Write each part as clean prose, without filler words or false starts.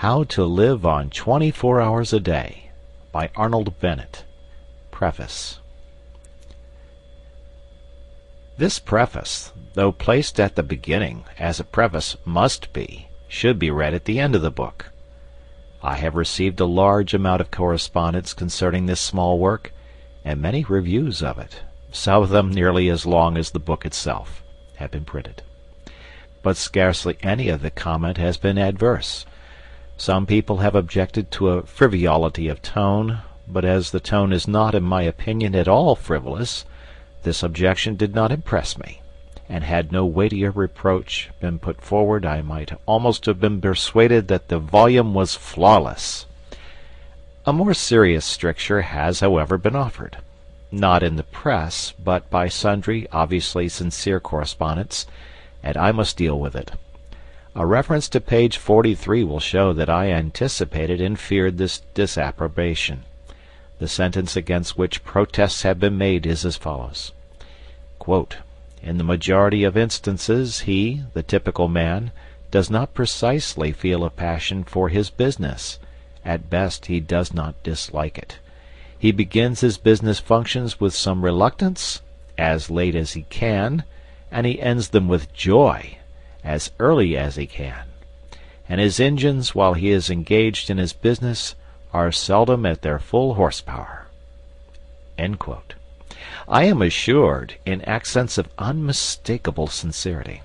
How to Live on 24 Hours a Day by Arnold Bennett. Preface. This preface, though placed at the beginning, as a preface must be, should be read at the end of the book. I have received a large amount of correspondence concerning this small work, and many reviews of it, some of them nearly as long as the book itself, have been printed. But scarcely any of the comment has been adverse. Some people have objected to a frivolity of tone, but as the tone is not, in my opinion, at all frivolous, this objection did not impress me, and had no weightier reproach been put forward, I might almost have been persuaded that the volume was flawless. A more serious stricture has, however, been offered, not in the press, but by sundry obviously sincere correspondents, and I must deal with it. A reference to page 43 will show that I anticipated and feared this disapprobation. The sentence against which protests have been made is as follows. Quote, "In the majority of instances he, the typical man, does not precisely feel a passion for his business. At best he does not dislike it. He begins his business functions with some reluctance, as late as he can, and he ends them with joy, as early as he can. And his engines, while he is engaged in his business, are seldom at their full horsepower." End quote. I am assured, in accents of unmistakable sincerity,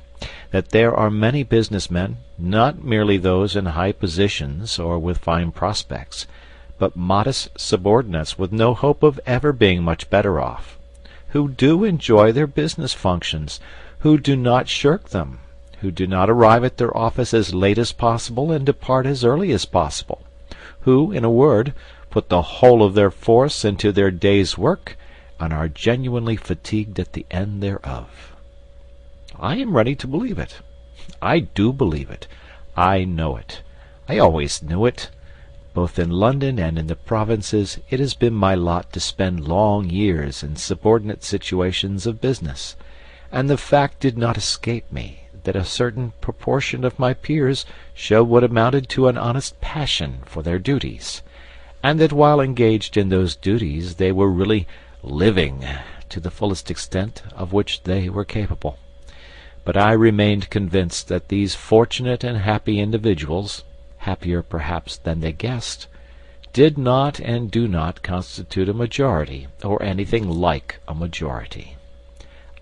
that there are many businessmen, not merely those in high positions or with fine prospects, but modest subordinates with no hope of ever being much better off, who do enjoy their business functions, who do not shirk them, who do not arrive at their office as late as possible and depart as early as possible, who, in a word, put the whole of their force into their day's work, and are genuinely fatigued at the end thereof. I am ready to believe it. I do believe it. I know it. I always knew it. Both in London and in the provinces it has been my lot to spend long years in subordinate situations of business, and the fact did not escape me that a certain proportion of my peers showed what amounted to an honest passion for their duties, and that while engaged in those duties they were really living to the fullest extent of which they were capable. But I remained convinced that these fortunate and happy individuals, happier perhaps than they guessed, did not and do not constitute a majority, or anything like a majority.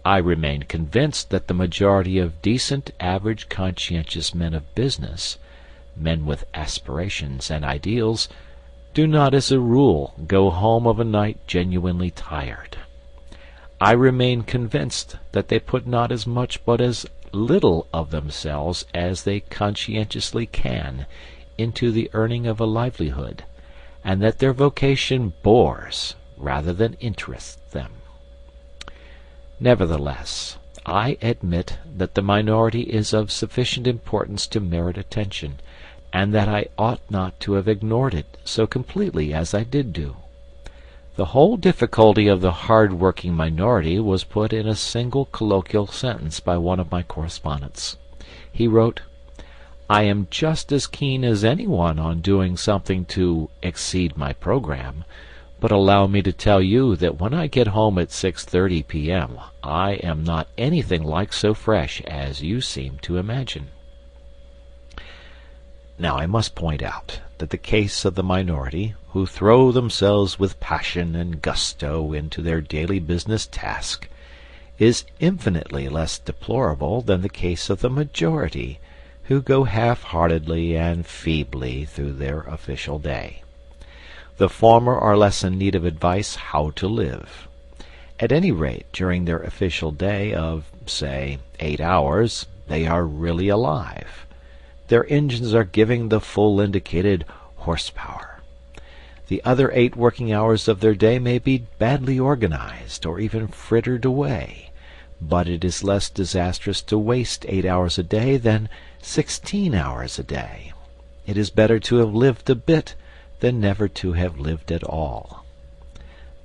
I remained convinced that the majority of decent, average, conscientious men of business, men with aspirations and ideals, do not as a rule go home of a night genuinely tired. I remain convinced that they put not as much but as little of themselves as they conscientiously can into the earning of a livelihood, and that their vocation bores rather than interests them. Nevertheless, I admit that the minority is of sufficient importance to merit attention, and that I ought not to have ignored it so completely as I did do. The whole difficulty of the hard-working minority was put in a single colloquial sentence by one of my correspondents. He wrote, "I am just as keen as anyone on doing something to exceed my program, but allow me to tell you that when I get home at 6:30 p.m. I am not anything like so fresh as you seem to imagine." Now I must point out that the case of the minority, who throw themselves with passion and gusto into their daily business task, is infinitely less deplorable than the case of the majority, who go half-heartedly and feebly through their official day. The former are less in need of advice how to live. At any rate, during their official day of, say, 8 hours, they are really alive. Their engines are giving the full indicated horsepower. The other 8 working hours of their day may be badly organized or even frittered away, but it is less disastrous to waste 8 hours a day than 16 hours a day. It is better to have lived a bit than never to have lived at all.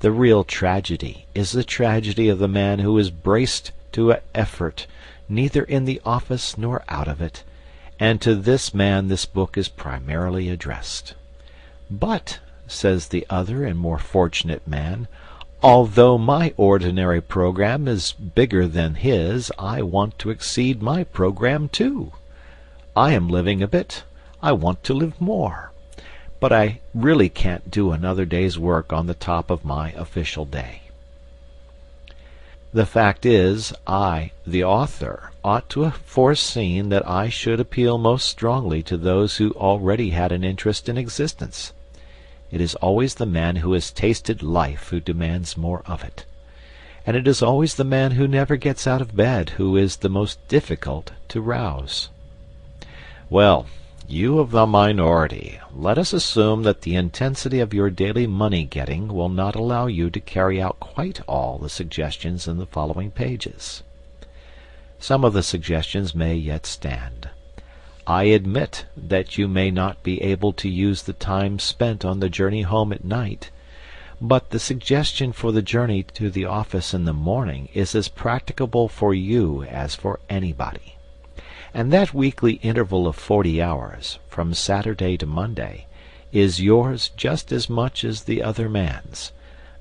The real tragedy is the tragedy of the man who is braced to effort neither in the office nor out of it, and to this man this book is primarily addressed. But, says the other and more fortunate man, although my ordinary program is bigger than his, I want to exceed my program too. I am living a bit. I want to live more. But I really can't do another day's work on the top of my official day. The fact is, I, the author, ought to have foreseen that I should appeal most strongly to those who already had an interest in existence. It is always the man who has tasted life who demands more of it. And it is always the man who never gets out of bed who is the most difficult to rouse. Well, you of the minority, let us assume that the intensity of your daily money-getting will not allow you to carry out quite all the suggestions in the following pages. Some of the suggestions may yet stand. I admit that you may not be able to use the time spent on the journey home at night, but the suggestion for the journey to the office in the morning is as practicable for you as for anybody. And that weekly interval of 40 hours, from Saturday to Monday, is yours just as much as the other man's,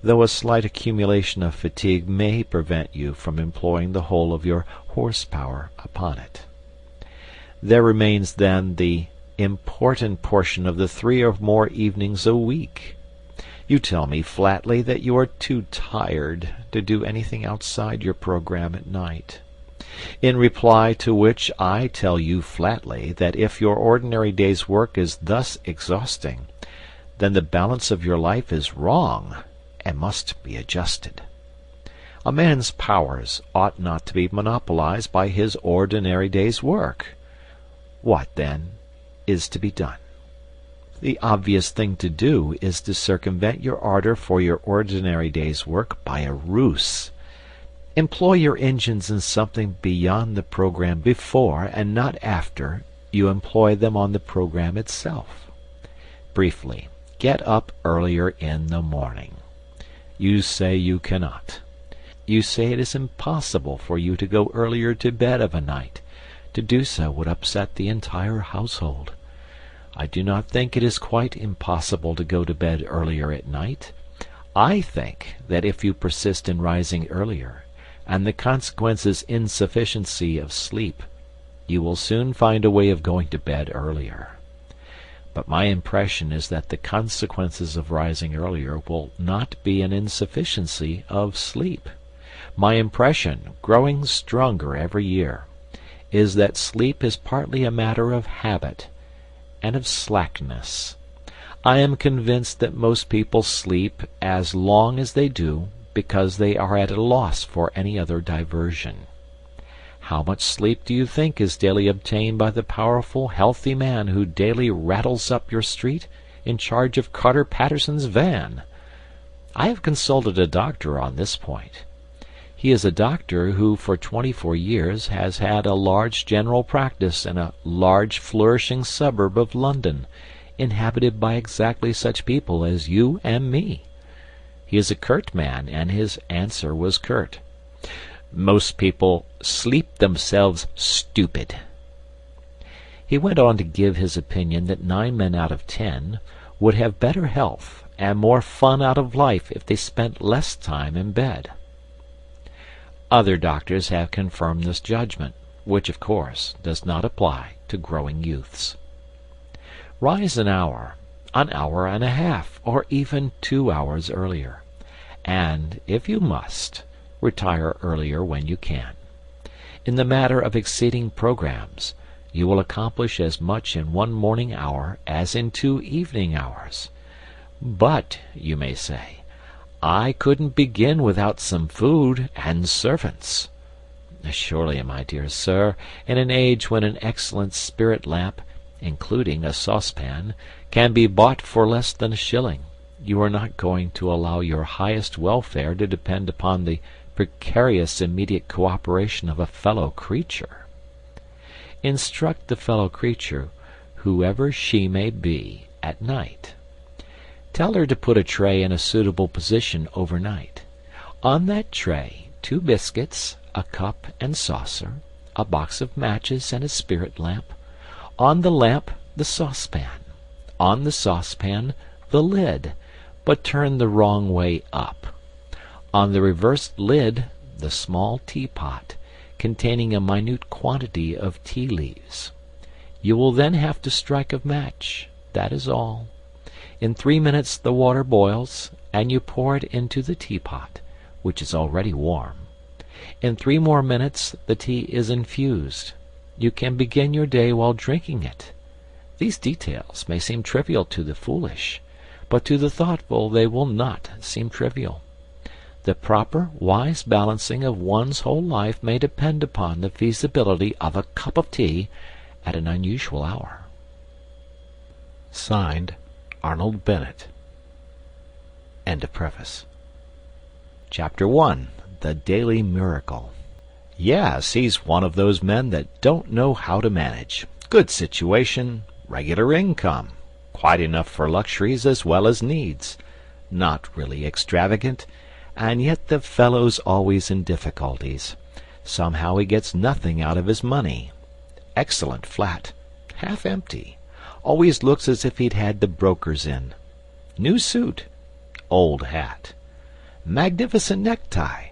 though a slight accumulation of fatigue may prevent you from employing the whole of your horsepower upon it. There remains then the important portion of the 3 or more evenings a week. You tell me flatly that you are too tired to do anything outside your program at night. In reply to which I tell you flatly that if your ordinary day's work is thus exhausting, then the balance of your life is wrong and must be adjusted. A man's powers ought not to be monopolized by his ordinary day's work. What, then, is to be done? The obvious thing to do is to circumvent your ardor for your ordinary day's work by a ruse. Employ your engines in something beyond the program before, and not after, you employ them on the program itself. Briefly, get up earlier in the morning. You say you cannot. You say it is impossible for you to go earlier to bed of a night. To do so would upset the entire household. I do not think it is quite impossible to go to bed earlier at night. I think that if you persist in rising earlier, and the consequence is insufficiency of sleep, you will soon find a way of going to bed earlier. But my impression is that the consequences of rising earlier will not be an insufficiency of sleep. My impression, growing stronger every year, is that sleep is partly a matter of habit and of slackness. I am convinced that most people sleep as long as they do because they are at a loss for any other diversion. How much sleep do you think is daily obtained by the powerful, healthy man who daily rattles up your street in charge of Carter Patterson's van? I have consulted a doctor on this point. He is a doctor who for 24 years has had a large general practice in a large flourishing suburb of London, inhabited by exactly such people as you and me. He is a curt man, and his answer was curt. Most people sleep themselves stupid. He went on to give his opinion that 9 men out of 10 would have better health and more fun out of life if they spent less time in bed. Other doctors have confirmed this judgment, which, of course, does not apply to growing youths. Rise an hour and a half, or even 2 hours earlier, and, if you must, retire earlier when you can. In the matter of exceeding programs, you will accomplish as much in 1 morning hour as in 2 evening hours. But, you may say, I couldn't begin without some food and servants. Surely, my dear sir, in an age when an excellent spirit lamp, including a saucepan, can be bought for less than a shilling, you are not going to allow your highest welfare to depend upon the precarious immediate cooperation of a fellow creature. Instruct the fellow creature, whoever she may be, at night. Tell her to put a tray in a suitable position overnight. On that tray, 2 biscuits, a cup and saucer, a box of matches and a spirit lamp, On the lamp, the saucepan. On the saucepan, the lid, but turned the wrong way up. On the reversed lid, the small teapot, containing a minute quantity of tea leaves. You will then have to strike a match, that is all. In 3 minutes the water boils, and you pour it into the teapot, which is already warm. In 3 more minutes the tea is infused. You can begin your day while drinking it. These details may seem trivial to the foolish, but to the thoughtful they will not seem trivial. The proper, wise balancing of one's whole life may depend upon the feasibility of a cup of tea at an unusual hour. Signed, Arnold Bennett. End of preface. Chapter 1. The Daily Miracle. Yes, he's one of those men that don't know how to manage. Good situation, regular income, quite enough for luxuries as well as needs. Not really extravagant, and yet the fellow's always in difficulties. Somehow he gets nothing out of his money. Excellent flat, half empty. Always looks as if he'd had the brokers in. New suit, old hat. Magnificent necktie,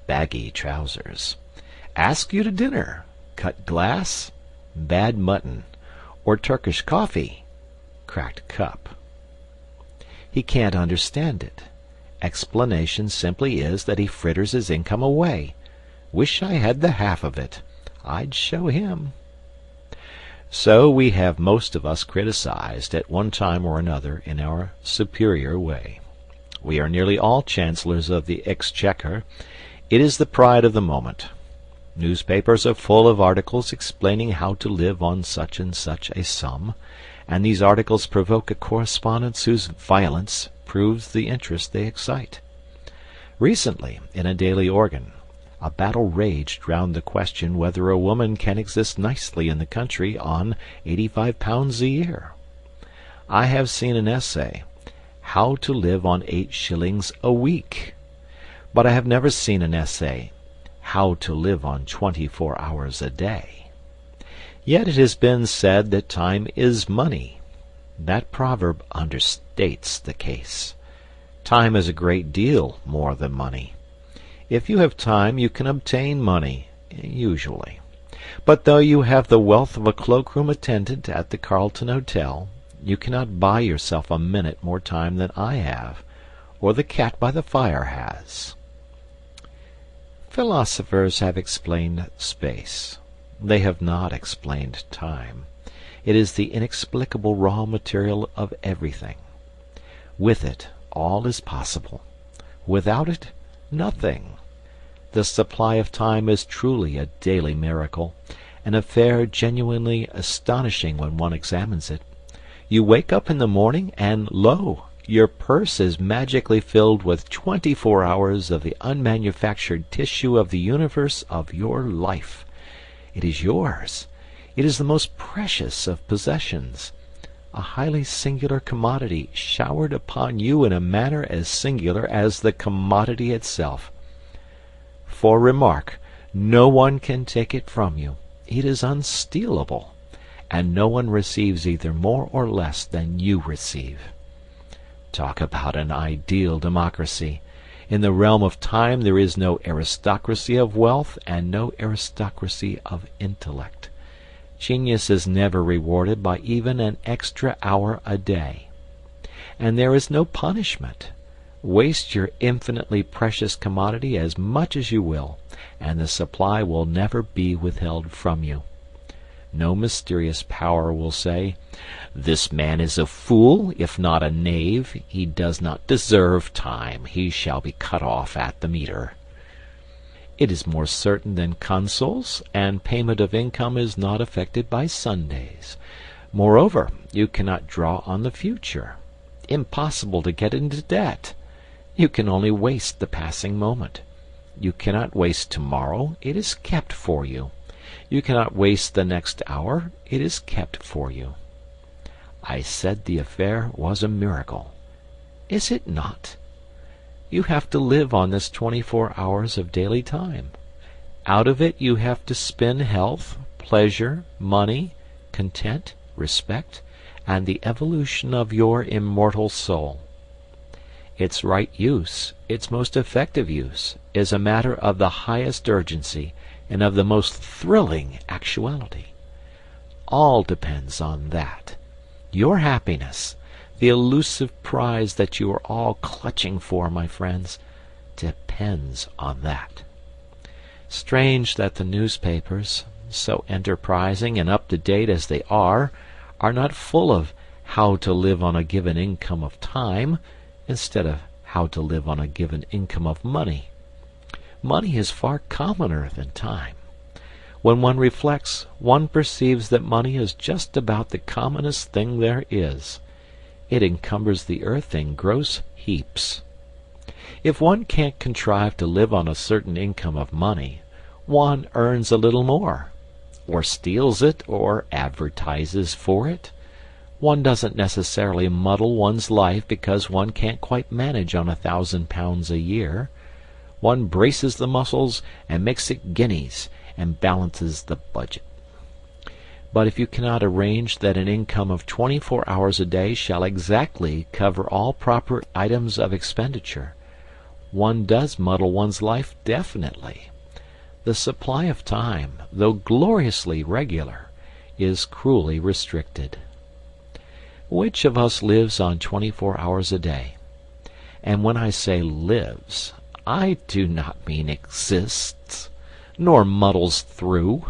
baggy trousers. Ask you to dinner, cut glass, bad mutton, or Turkish coffee, cracked cup. He can't understand it. Explanation simply is that he fritters his income away. Wish I had the half of it. I'd show him. So we have most of us criticized at one time or another in our superior way. We are nearly all chancellors of the exchequer. It is the pride of the moment. Newspapers are full of articles explaining how to live on such and such a sum, and these articles provoke a correspondence whose violence proves the interest they excite. Recently, in a daily organ, a battle raged round the question whether a woman can exist nicely in the country on £85 a year. I have seen an essay, How to Live on 8 shillings a Week, but I have never seen an essay, How to Live on 24 hours a Day. Yet it has been said that time is money. That proverb understates the case. Time is a great deal more than money. If you have time, you can obtain money, usually. But though you have the wealth of a cloakroom attendant at the Carlton Hotel, you cannot buy yourself a minute more time than I have, or the cat by the fire has. Philosophers have explained space. They have not explained time. It is the inexplicable raw material of everything. With it, all is possible. Without it, nothing. The supply of time is truly a daily miracle, an affair genuinely astonishing when one examines it. You wake up in the morning, and lo, your purse is magically filled with 24 hours of the unmanufactured tissue of the universe of your life. It is yours. It is the most precious of possessions, a highly singular commodity showered upon you in a manner as singular as the commodity itself. For remark, no one can take it from you. It is unstealable, and no one receives either more or less than you receive. Talk about an ideal democracy. In the realm of time there is no aristocracy of wealth and no aristocracy of intellect. Genius is never rewarded by even an extra hour a day. And there is no punishment. Waste your infinitely precious commodity as much as you will, and the supply will never be withheld from you. No mysterious power will say, "This man is a fool, if not a knave. He does not deserve time. He shall be cut off at the meter." It is more certain than consols, and payment of income is not affected by Sundays. Moreover, you cannot draw on the future. Impossible to get into debt. You can only waste the passing moment. You cannot waste tomorrow. It is kept for you. You cannot waste the next hour. It is kept for you. I said the affair was a miracle. Is it not? You have to live on this 24 hours of daily time. Out of it you have to spin health, pleasure, money, content, respect, and the evolution of your immortal soul. Its right use, its most effective use, is a matter of the highest urgency and of the most thrilling actuality. All depends on that. Your happiness, the elusive prize that you are all clutching for, my friends, depends on that. Strange that the newspapers, so enterprising and up-to-date as they are not full of how to live on a given income of time instead of how to live on a given income of money. Money is far commoner than time. When one reflects, one perceives that money is just about the commonest thing there is. It encumbers the earth in gross heaps. If one can't contrive to live on a certain income of money, one earns a little more, or steals it, or advertises for it. One doesn't necessarily muddle one's life because one can't quite manage on £1,000 a year. One braces the muscles and makes it guineas, and balances the budget. But if you cannot arrange that an income of 24 hours a day shall exactly cover all proper items of expenditure, one does muddle one's life definitely. The supply of time, though gloriously regular, is cruelly restricted. Which of us lives on 24 hours a day? And when I say lives, I do not mean exists, nor muddles through.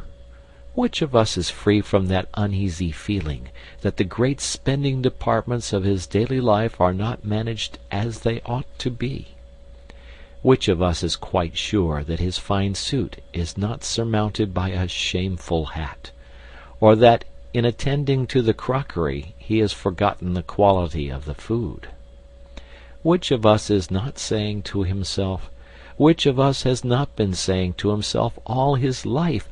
Which of us is free from that uneasy feeling that the great spending departments of his daily life are not managed as they ought to be? Which of us is quite sure that his fine suit is not surmounted by a shameful hat, or that in attending to the crockery he has forgotten the quality of the food? Which of us is not saying to himself, which of us has not been saying to himself all his life,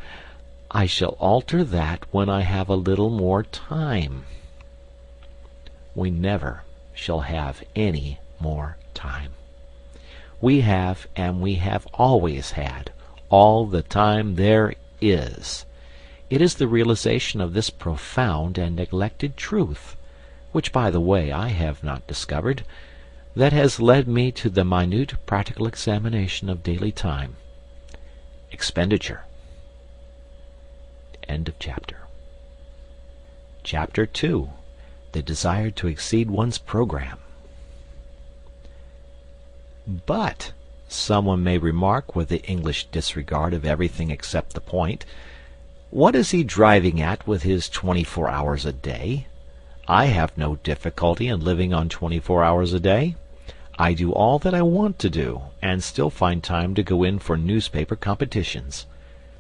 I shall alter that when I have a little more time? We never shall have any more time. We have, and we have always had, all the time there is. It is the realization of this profound and neglected truth, which, by the way, I have not discovered, that has led me to the minute practical examination of daily time. Expenditure. End of chapter. Chapter 2. The desire to exceed one's program. But, someone may remark with the English disregard of everything except the point, what is he driving at with his 24 hours a day? I have no difficulty in living on 24 hours a day. I do all that I want to do, and still find time to go in for newspaper competitions.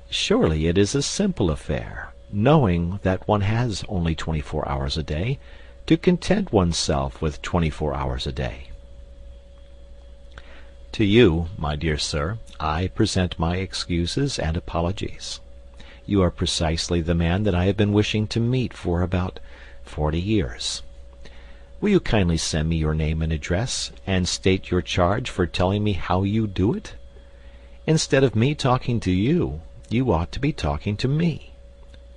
Surely it is a simple affair, knowing that one has only 24 hours a day, to content oneself with 24 hours a day. To you, my dear sir, I present my excuses and apologies. You are precisely the man that I have been wishing to meet for about 40 years. Will you kindly send me your name and address, and state your charge for telling me how you do it? Instead of me talking to you, you ought to be talking to me.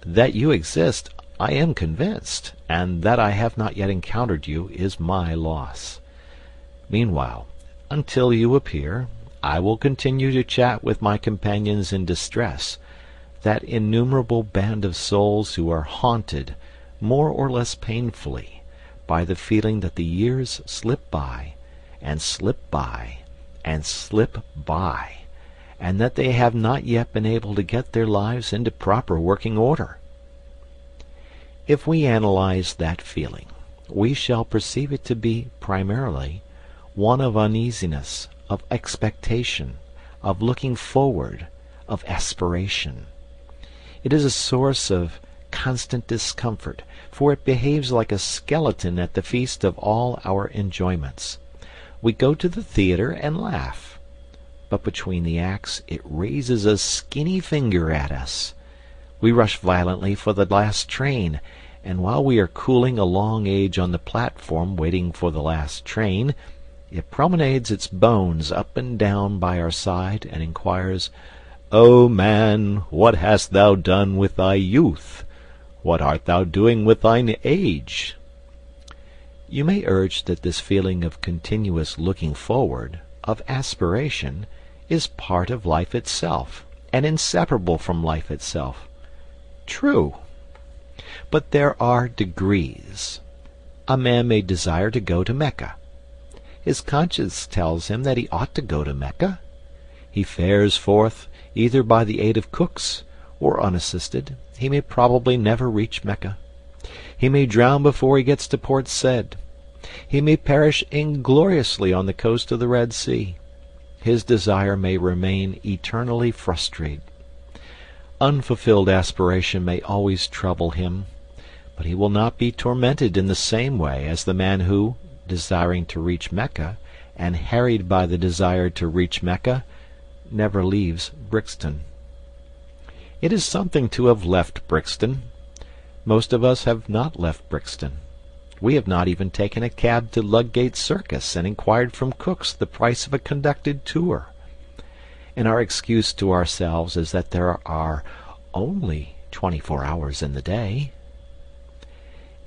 That you exist, I am convinced, and that I have not yet encountered you is my loss. Meanwhile, until you appear, I will continue to chat with my companions in distress, that innumerable band of souls who are haunted, more or less painfully, by the feeling that the years slip by, and slip by, and slip by, and that they have not yet been able to get their lives into proper working order. If we analyze that feeling, we shall perceive it to be primarily one of uneasiness, of expectation, of looking forward, of aspiration. It is a source of constant discomfort, for it behaves like a skeleton at the feast of all our enjoyments. We go to the theater and laugh, but between the acts it raises a skinny finger at us. We rush violently for the last train, and while we are cooling a long age on the platform waiting for the last train, it promenades its bones up and down by our side and inquires, "O man, what hast thou done with thy youth? What art thou doing with thine age? You may urge that this feeling of continuous looking forward, of aspiration, is part of life itself, and inseparable from life itself. True. But there are degrees. A man may desire to go to Mecca. His conscience tells him that he ought to go to Mecca. He fares forth, either by the aid of cooks, or unassisted. He may probably never reach Mecca. He may drown before he gets to Port Said. He may perish ingloriously on the coast of the Red Sea. His desire may remain eternally frustrated. Unfulfilled aspiration may always trouble him, but he will not be tormented in the same way as the man who, desiring to reach Mecca, and harried by the desire to reach Mecca, never leaves Brixton. It is something to have left Brixton. Most of us have not left Brixton. We have not even taken a cab to Ludgate Circus and inquired from cooks the price of a conducted tour. And our excuse to ourselves is that there are only 24 hours in the day.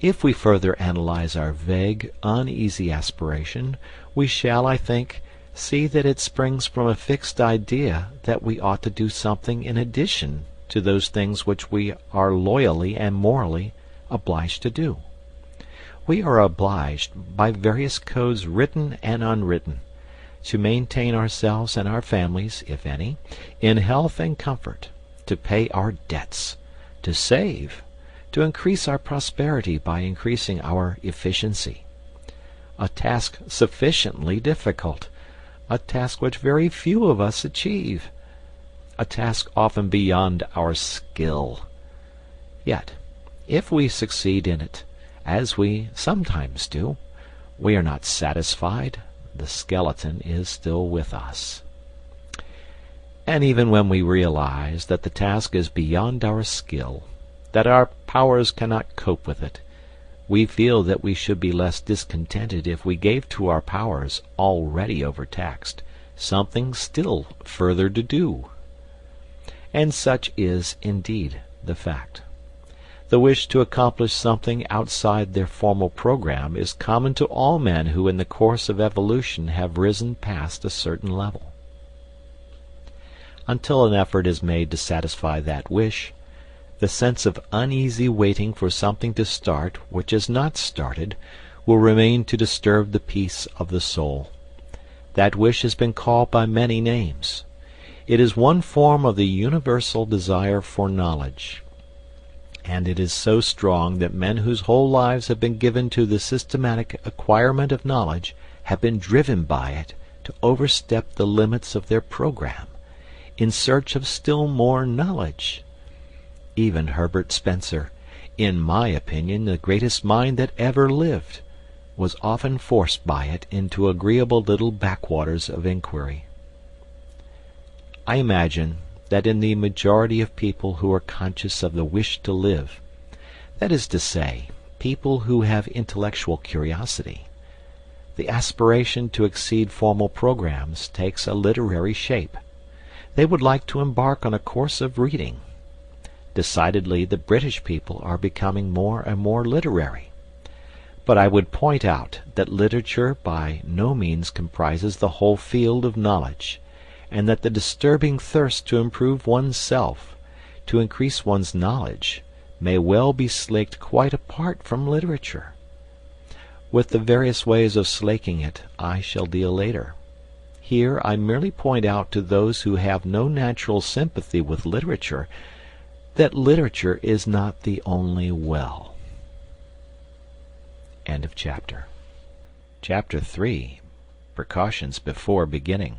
If we further analyze our vague, uneasy aspiration, we shall, I think, see that it springs from a fixed idea that we ought to do something in addition to those things which we are loyally and morally obliged to do. We are obliged, by various codes written and unwritten, to maintain ourselves and our families, if any, in health and comfort, to pay our debts, to save, to increase our prosperity by increasing our efficiency. A task sufficiently difficult, a task which very few of us achieve, a task often beyond our skill. Yet, if we succeed in it, as we sometimes do, we are not satisfied. The skeleton is still with us. And even when we realize that the task is beyond our skill, that our powers cannot cope with it, we feel that we should be less discontented if we gave to our powers, already overtaxed, something still further to do. And such is, indeed, the fact. The wish to accomplish something outside their formal program is common to all men who in the course of evolution have risen past a certain level. Until an effort is made to satisfy that wish, the sense of uneasy waiting for something to start which is not started will remain to disturb the peace of the soul. That wish has been called by many names. It is one form of the universal desire for knowledge, and it is so strong that men whose whole lives have been given to the systematic acquirement of knowledge have been driven by it to overstep the limits of their program, in search of still more knowledge. Even Herbert Spencer, in my opinion the greatest mind that ever lived, was often forced by it into agreeable little backwaters of inquiry. I imagine that in the majority of people who are conscious of the wish to live, that is to say, people who have intellectual curiosity, the aspiration to exceed formal programs takes a literary shape. They would like to embark on a course of reading. Decidedly, the British people are becoming more and more literary. But I would point out that literature by no means comprises the whole field of knowledge, and that the disturbing thirst to improve one's self, to increase one's knowledge, may well be slaked quite apart from literature. With the various ways of slaking it I shall deal later. Here I merely point out to those who have no natural sympathy with literature that literature is not the only well. End of chapter. Chapter 3. Precautions before beginning.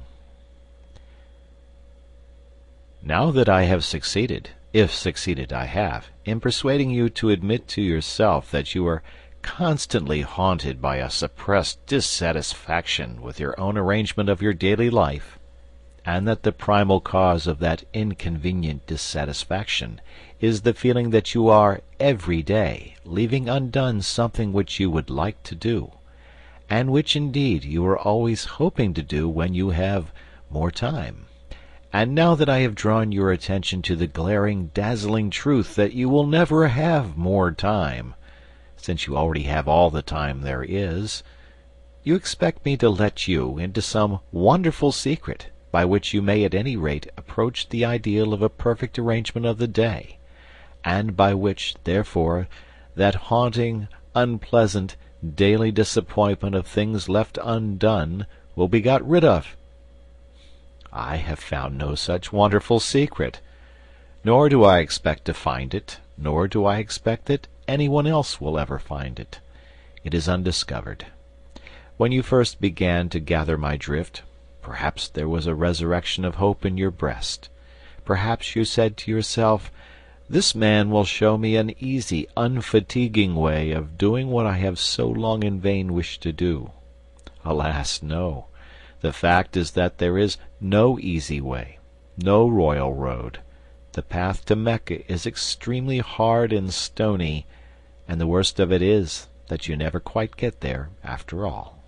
Now that I have succeeded, if succeeded I have, in persuading you to admit to yourself that you are constantly haunted by a suppressed dissatisfaction with your own arrangement of your daily life, and that the primal cause of that inconvenient dissatisfaction is the feeling that you are every day leaving undone something which you would like to do, and which indeed you are always hoping to do when you have more time, And now that I have drawn your attention to the glaring, dazzling truth that you will never have more time, since you already have all the time there is, you expect me to let you into some wonderful secret by which you may at any rate approach the ideal of a perfect arrangement of the day, and by which, therefore, that haunting, unpleasant, daily disappointment of things left undone will be got rid of. I have found no such wonderful secret, nor do I expect to find it, nor do I expect that anyone else will ever find it. It is undiscovered. When you first began to gather my drift, perhaps there was a resurrection of hope in your breast. Perhaps you said to yourself, "This man will show me an easy, unfatiguing way of doing what I have so long in vain wished to do." Alas, no. The fact is that there is no easy way, no royal road. The path to Mecca is extremely hard and stony, and the worst of it is that you never quite get there after all.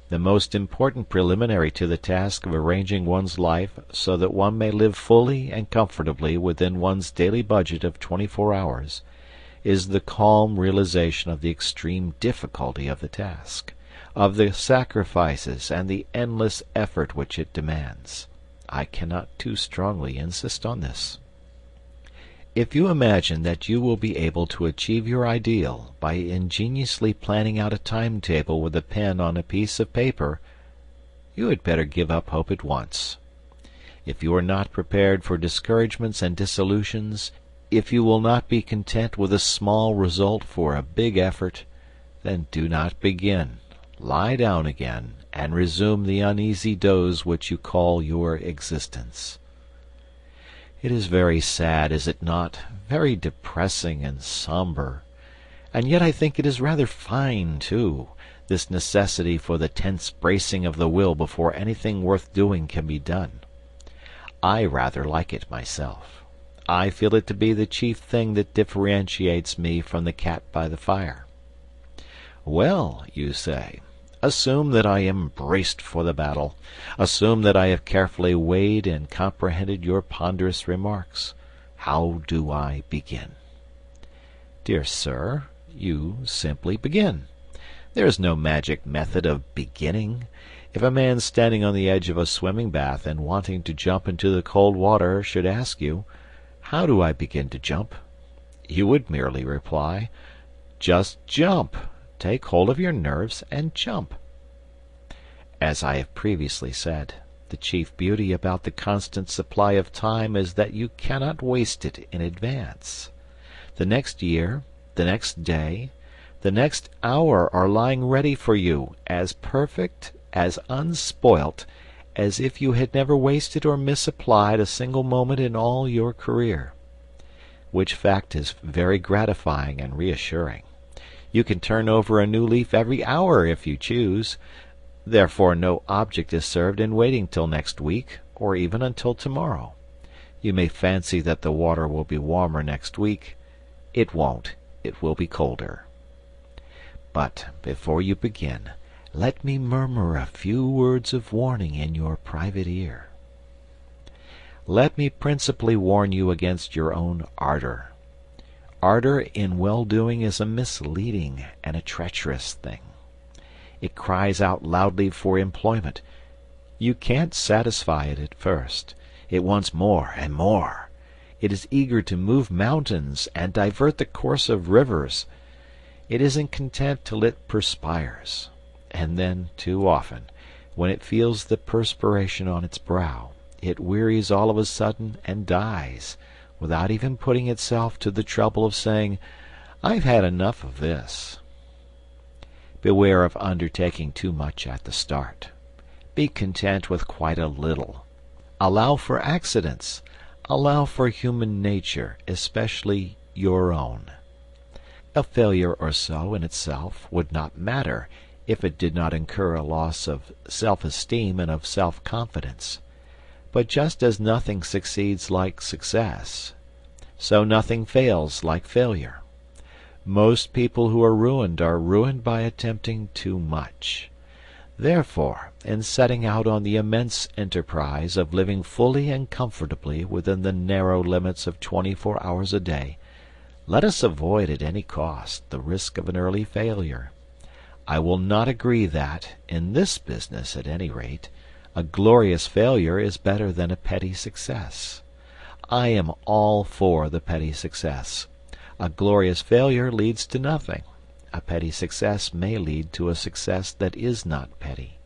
The most important preliminary to the task of arranging one's life so that one may live fully and comfortably within one's daily budget of 24 hours is the calm realization of the extreme difficulty of the task, of the sacrifices and the endless effort which it demands. I cannot too strongly insist on this. If you imagine that you will be able to achieve your ideal by ingeniously planning out a timetable with a pen on a piece of paper, you had better give up hope at once. If you are not prepared for discouragements and dissolutions, if you will not be content with a small result for a big effort, then do not begin. Lie down again, and resume the uneasy doze which you call your existence. It is very sad, is it not? Very depressing and somber. And yet I think it is rather fine, too, this necessity for the tense bracing of the will before anything worth doing can be done. I rather like it myself. I feel it to be the chief thing that differentiates me from the cat by the fire. Well, you say, assume that I am braced for the battle. Assume that I have carefully weighed and comprehended your ponderous remarks. How do I begin? Dear sir, you simply begin. There is no magic method of beginning. If a man standing on the edge of a swimming bath and wanting to jump into the cold water should ask you, "How do I begin to jump?" you would merely reply, "Just jump. Take hold of your nerves and jump." As I have previously said, the chief beauty about the constant supply of time is that you cannot waste it in advance. The next year, the next day, the next hour are lying ready for you, as perfect, as unspoilt, as if you had never wasted or misapplied a single moment in all your career. Which fact is very gratifying and reassuring. You can turn over a new leaf every hour if you choose. Therefore no object is served in waiting till next week, or even until tomorrow. You may fancy that the water will be warmer next week. It won't. It will be colder. But before you begin, let me murmur a few words of warning in your private ear. Let me principally warn you against your own ardor. Ardor in well-doing is a misleading and a treacherous thing. It cries out loudly for employment. You can't satisfy it at first. It wants more and more. It is eager to move mountains and divert the course of rivers. It isn't content till it perspires. And then, too often, when it feels the perspiration on its brow, it wearies all of a sudden and dies, without even putting itself to the trouble of saying, "I've had enough of this." Beware of undertaking too much at the start. Be content with quite a little. Allow for accidents. Allow for human nature, especially your own. A failure or so in itself would not matter if it did not incur a loss of self-esteem and of self-confidence. But just as nothing succeeds like success, so nothing fails like failure. Most people who are ruined by attempting too much. Therefore, in setting out on the immense enterprise of living fully and comfortably within the narrow limits of 24 hours a day, let us avoid at any cost the risk of an early failure. I will not agree that, in this business at any rate, a glorious failure is better than a petty success. I am all for the petty success. A glorious failure leads to nothing. A petty success may lead to a success that is not petty.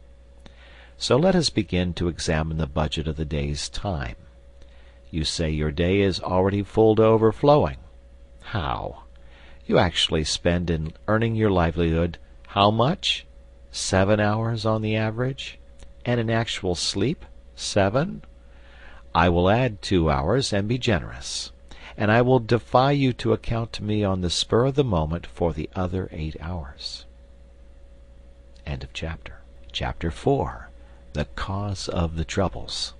So let us begin to examine the budget of the day's time. You say your day is already full to overflowing. How? You actually spend in earning your livelihood how much? 7 hours on the average? And in actual sleep, 7? I will add 2 hours and be generous, and I will defy you to account to me on the spur of the moment for the other 8 hours. End of chapter. Chapter 4. The Cause of the Troubles.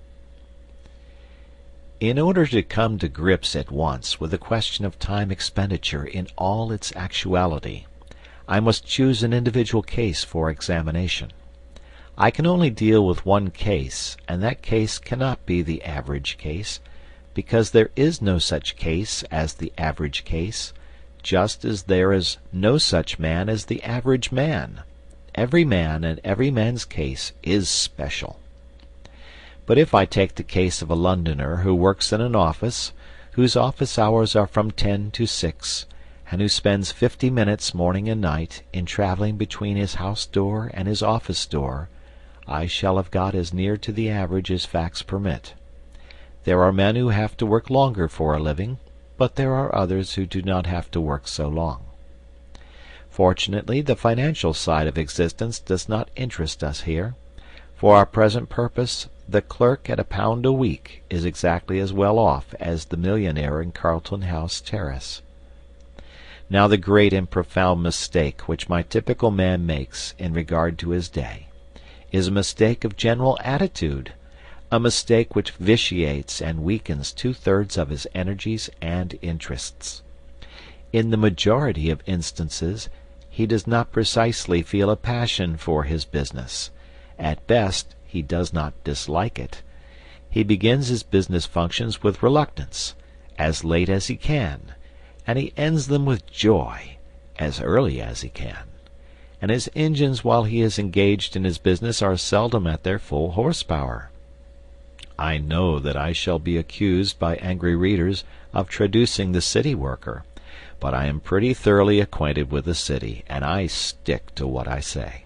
In order to come to grips at once with the question of time expenditure in all its actuality, I must choose an individual case for examination. I can only deal with one case, and that case cannot be the average case, because there is no such case as the average case, just as there is no such man as the average man. Every man and every man's case is special. But if I take the case of a Londoner who works in an office, whose office hours are from 10 to 6, and who spends 50 minutes morning and night in traveling between his house door and his office door, I shall have got as near to the average as facts permit. There are men who have to work longer for a living, but there are others who do not have to work so long. Fortunately, the financial side of existence does not interest us here. For our present purpose, the clerk at £1 a week is exactly as well off as the millionaire in Carlton House Terrace. Now the great and profound mistake which my typical man makes in regard to his day is a mistake of general attitude, a mistake which vitiates and weakens 2/3 of his energies and interests. In the majority of instances, he does not precisely feel a passion for his business. At best, he does not dislike it. He begins his business functions with reluctance, as late as he can, and he ends them with joy, as early as he can. And his engines while he is engaged in his business are seldom at their full horsepower. I know that I shall be accused by angry readers of traducing the city worker, but I am pretty thoroughly acquainted with the city, and I stick to what I say.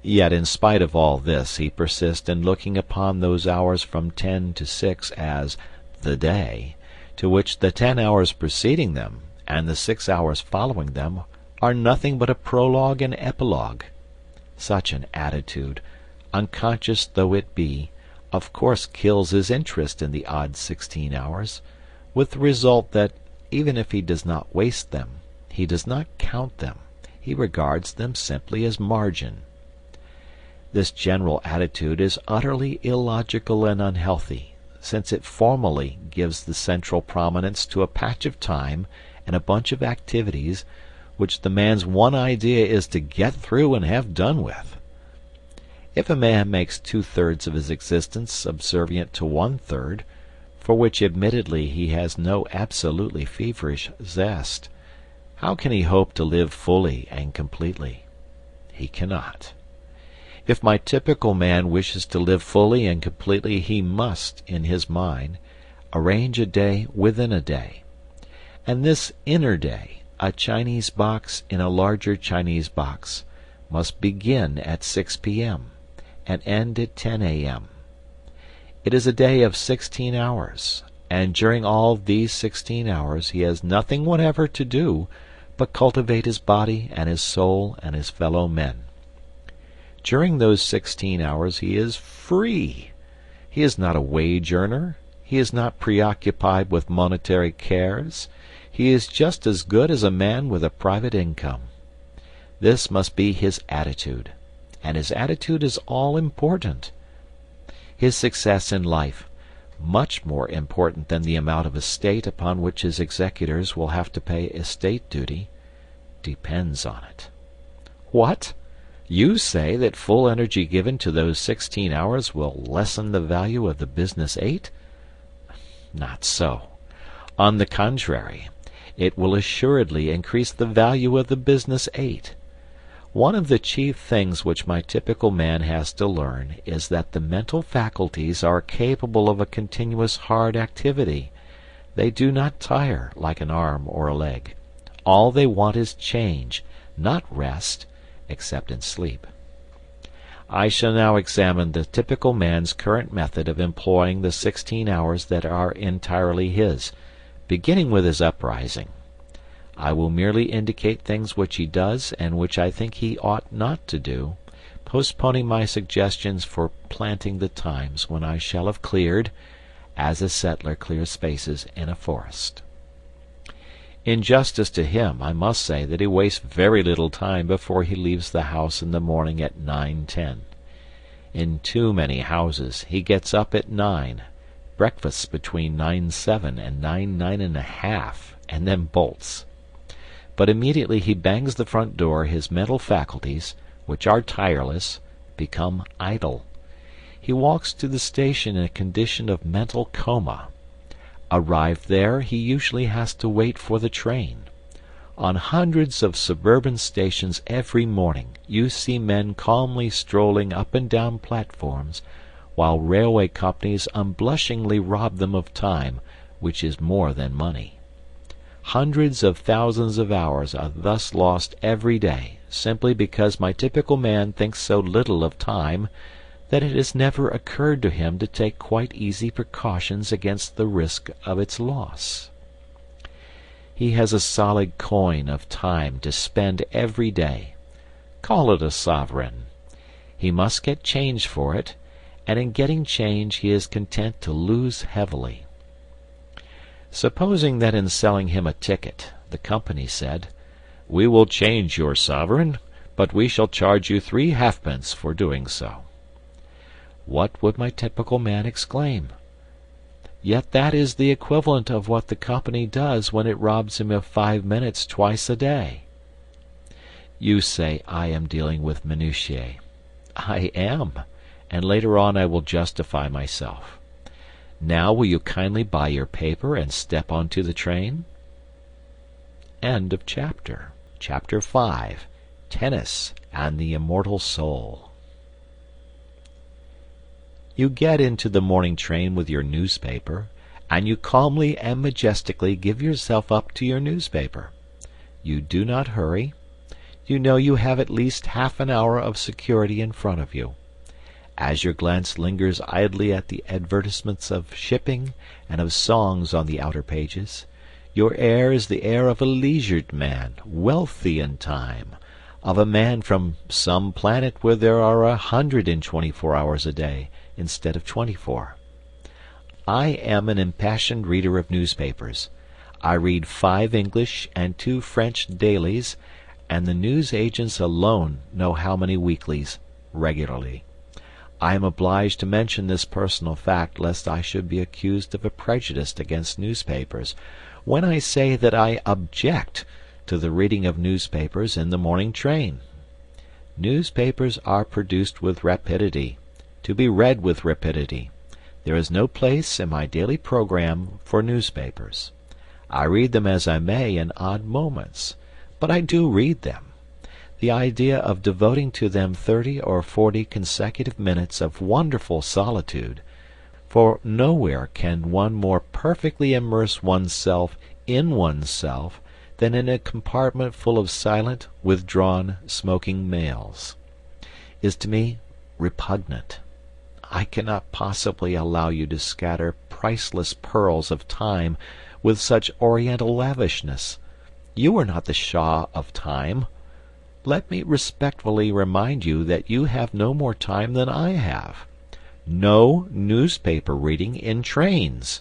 Yet in spite of all this he persists in looking upon those hours from 10 to 6 as the day, to which the 10 hours preceding them and the 6 hours following them are nothing but a prologue and epilogue. Such an attitude, unconscious though it be, of course kills his interest in the odd 16 hours, with the result that, even if he does not waste them, he does not count them, he regards them simply as margin. This general attitude is utterly illogical and unhealthy, since it formally gives the central prominence to a patch of time and a bunch of activities which the man's one idea is to get through and have done with. If a man makes 2/3 of his existence subservient to 1/3, for which admittedly he has no absolutely feverish zest, how can he hope to live fully and completely? He cannot. If my typical man wishes to live fully and completely, he must, in his mind, arrange a day within a day. And this inner day, a Chinese box in a larger Chinese box, must begin at 6 p.m. and end at 10 a.m. It is a day of 16 hours, and during all these 16 hours he has nothing whatever to do but cultivate his body and his soul and his fellow men. During those 16 hours he is free. He is not a wage earner. He is not preoccupied with monetary cares. He is just as good as a man with a private income. This must be his attitude, and his attitude is all important. His success in life, much more important than the amount of estate upon which his executors will have to pay estate duty, depends on it. What? You say that full energy given to those 16 hours will lessen the value of the business 8? Not so. On the contrary, it will assuredly increase the value of the business 8. One of the chief things which my typical man has to learn is that the mental faculties are capable of a continuous hard activity. They do not tire like an arm or a leg. All they want is change, not rest, except in sleep. I shall now examine the typical man's current method of employing the 16 hours that are entirely his, beginning with his uprising. I will merely indicate things which he does and which I think he ought not to do, postponing my suggestions for planting the times when I shall have cleared, as a settler clears spaces in a forest. In justice to him, I must say that he wastes very little time before he leaves the house in the morning at 9:10. In too many houses he gets up at 9, breakfasts between 9:07 and 9:30, and then bolts. But immediately he bangs the front door his mental faculties, which are tireless, become idle. He walks to the station in a condition of mental coma. Arrived there, he usually has to wait for the train. On hundreds of suburban stations every morning you see men calmly strolling up and down platforms, while railway companies unblushingly rob them of time, which is more than money. Hundreds of thousands of hours are thus lost every day, simply because my typical man thinks so little of time that it has never occurred to him to take quite easy precautions against the risk of its loss. He has a solid coin of time to spend every day. Call it a sovereign. He must get change for it, and in getting change he is content to lose heavily. Supposing that in selling him a ticket, the company said, "We will change your sovereign, but we shall charge you 3 halfpence for doing so." What would my typical man exclaim? Yet that is the equivalent of what the company does when it robs him of 5 minutes twice a day. You say I am dealing with minutiae. I am, and later on I will justify myself. Now will you kindly buy your paper and step onto the train? End of chapter. Chapter 5. Tennis and the Immortal Soul. You get into the morning train with your newspaper, and you calmly and majestically give yourself up to your newspaper. You do not hurry. You know you have at least half an hour of security in front of you. As your glance lingers idly at the advertisements of shipping and of songs on the outer pages, your air is the air of a leisured man, wealthy in time, of a man from some planet where there are 124 hours a day instead of 24. I am an impassioned reader of newspapers. I read 5 English and 2 French dailies, and the news agents alone know how many weeklies, regularly. I am obliged to mention this personal fact lest I should be accused of a prejudice against newspapers, when I say that I object to the reading of newspapers in the morning train. Newspapers are produced with rapidity, to be read with rapidity. There is no place in my daily program for newspapers. I read them as I may in odd moments, but I do read them. The idea of devoting to them 30 or 40 consecutive minutes of wonderful solitude, for nowhere can one more perfectly immerse oneself in oneself than in a compartment full of silent, withdrawn, smoking males, is to me repugnant. I cannot possibly allow you to scatter priceless pearls of time with such oriental lavishness. You are not the Shah of time. Let me respectfully remind you that you have no more time than I have. No newspaper reading in trains.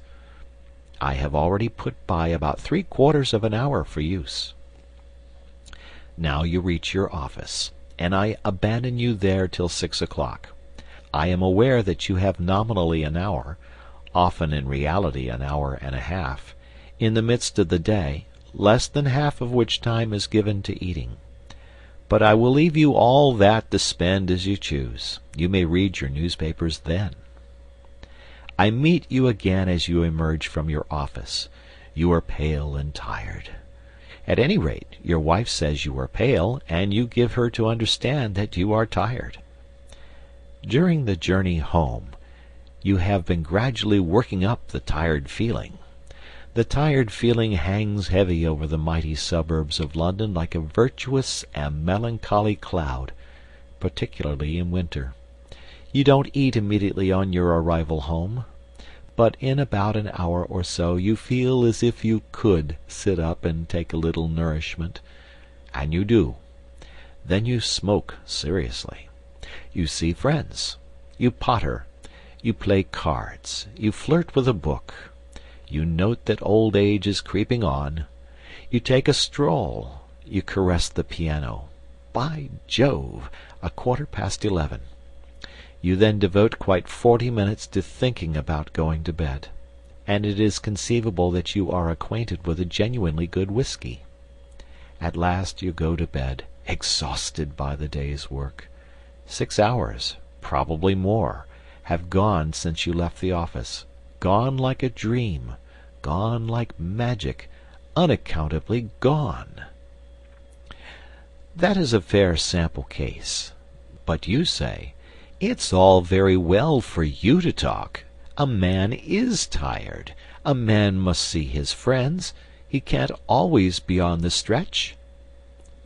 I have already put by about 3/4 of an hour for use. Now you reach your office, and I abandon you there till 6 o'clock. I am aware that you have nominally an hour, often in reality an hour and a half, in the midst of the day, less than half of which time is given to eating. But I will leave you all that to spend as you choose. You may read your newspapers then. I meet you again as you emerge from your office. You are pale and tired. At any rate, your wife says you are pale, and you give her to understand that you are tired. During the journey home, you have been gradually working up the tired feeling. The tired feeling hangs heavy over the mighty suburbs of London like a virtuous and melancholy cloud, particularly in winter. You don't eat immediately on your arrival home, but in about an hour or so you feel as if you could sit up and take a little nourishment, and you do. Then you smoke seriously. You see friends. You potter. You play cards. You flirt with a book. You note that old age is creeping on. You take a stroll. You caress the piano. By Jove, 11:15. You then devote quite 40 minutes to thinking about going to bed, and it is conceivable that you are acquainted with a genuinely good whiskey. At last you go to bed, exhausted by the day's work. 6 hours, probably more, have gone since you left the office, gone like a dream, gone like magic, unaccountably gone. That is a fair sample case. But you say, it's all very well for you to talk. A man is tired. A man must see his friends. He can't always be on the stretch.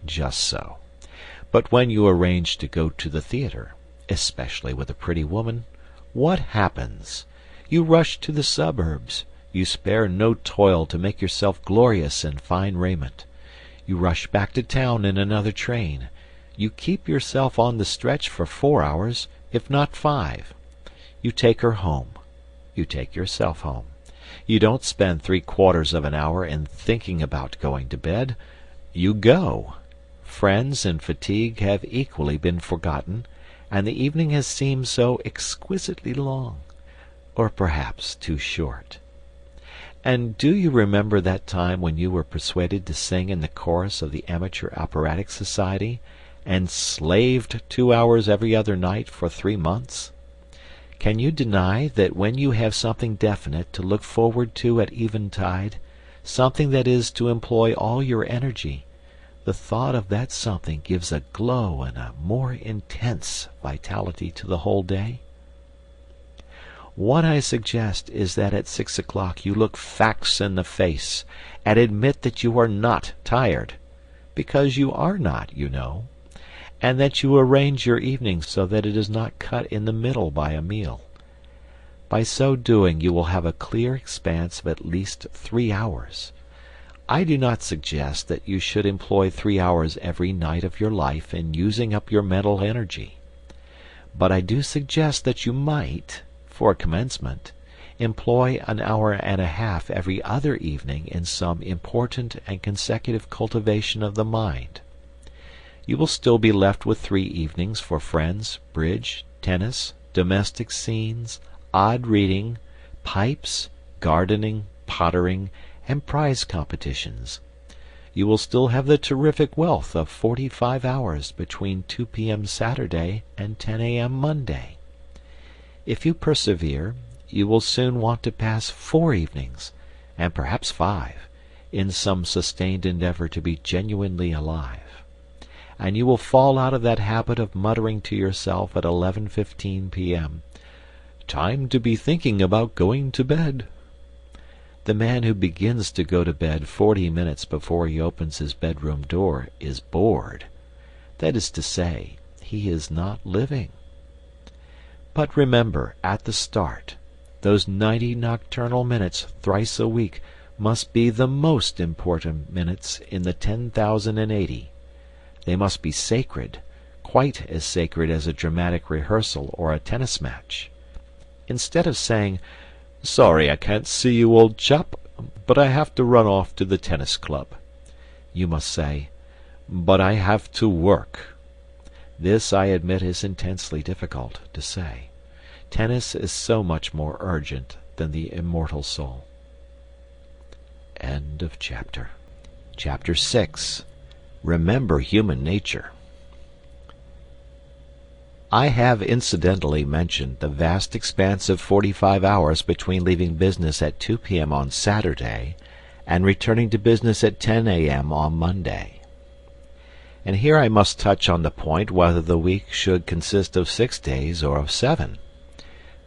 Just so. But when you arrange to go to the theatre, especially with a pretty woman, what happens? You rush to the suburbs. You spare no toil to make yourself glorious in fine raiment. You rush back to town in another train. You keep yourself on the stretch for 4 hours, if not 5. You take her home. You take yourself home. You don't spend 3/4 of an hour in thinking about going to bed. You go. Friends and fatigue have equally been forgotten, and the evening has seemed so exquisitely long, or perhaps too short. And do you remember that time when you were persuaded to sing in the chorus of the Amateur Operatic Society, and slaved 2 hours every other night for 3 months? Can you deny that when you have something definite to look forward to at eventide, something that is to employ all your energy, the thought of that something gives a glow and a more intense vitality to the whole day? What I suggest is that at 6 o'clock you look facts in the face and admit that you are not tired, because you are not, you know, and that you arrange your evening so that it is not cut in the middle by a meal. By so doing you will have a clear expanse of at least 3 hours. I do not suggest that you should employ 3 hours every night of your life in using up your mental energy, but I do suggest that you might, for commencement, employ an hour and a half every other evening in some important and consecutive cultivation of the mind. You will still be left with 3 evenings for friends, bridge, tennis, domestic scenes, odd reading, pipes, gardening, pottering, and prize competitions. You will still have the terrific wealth of 45 hours between 2 p.m. Saturday and 10 a.m. Monday. If you persevere, you will soon want to pass 4 evenings, and perhaps 5, in some sustained endeavor to be genuinely alive. And you will fall out of that habit of muttering to yourself at 11:15 p.m., "Time to be thinking about going to bed." The man who begins to go to bed 40 minutes before he opens his bedroom door is bored. That is to say, he is not living. But remember, at the start, those 90 nocturnal minutes thrice a week must be the most important minutes in the 10,080. They must be sacred, quite as sacred as a dramatic rehearsal or a tennis match. Instead of saying, "Sorry I can't see you, old chap, but I have to run off to the tennis club," you must say, "But I have to work." This, I admit, is intensely difficult to say. Tennis is so much more urgent than the immortal soul. End of chapter. Chapter 6. Remember human nature. I have incidentally mentioned the vast expanse of 45 hours between leaving business at 2 p.m. on Saturday and returning to business at 10 a.m. on Monday. And here I must touch on the point whether the week should consist of 6 days or of 7.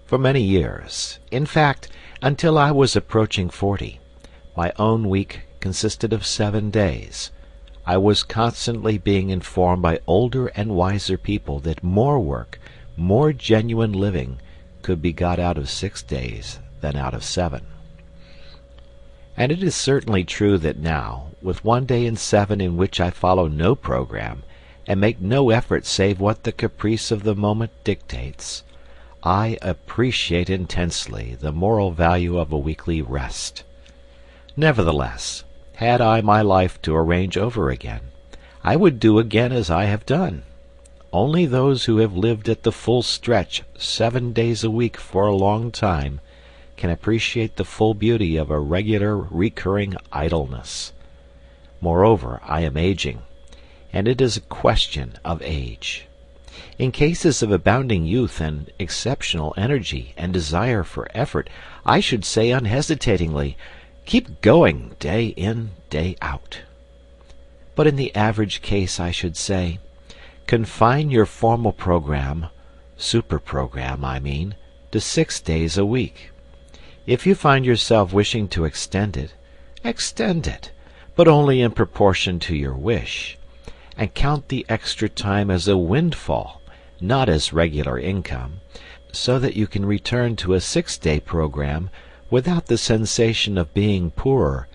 For many years, in fact, until I was approaching 40, my own week consisted of 7 days. I was constantly being informed by older and wiser people that more work, more genuine living, could be got out of 6 days than out of 7. And it is certainly true that now, with 1 day in 7 in which I follow no program, and make no effort save what the caprice of the moment dictates, I appreciate intensely the moral value of a weekly rest. Nevertheless, had I my life to arrange over again, I would do again as I have done. Only those who have lived at the full stretch 7 days a week for a long time can appreciate the full beauty of a regular recurring idleness. Moreover, I am aging, and it is a question of age. In cases of abounding youth and exceptional energy and desire for effort, I should say unhesitatingly, keep going day in, day out. But in the average case I should say, confine your formal program, super-program I mean, to 6 days a week. If you find yourself wishing to extend it, but only in proportion to your wish, and count the extra time as a windfall, not as regular income, so that you can return to a 6-day program without the sensation of being poorer,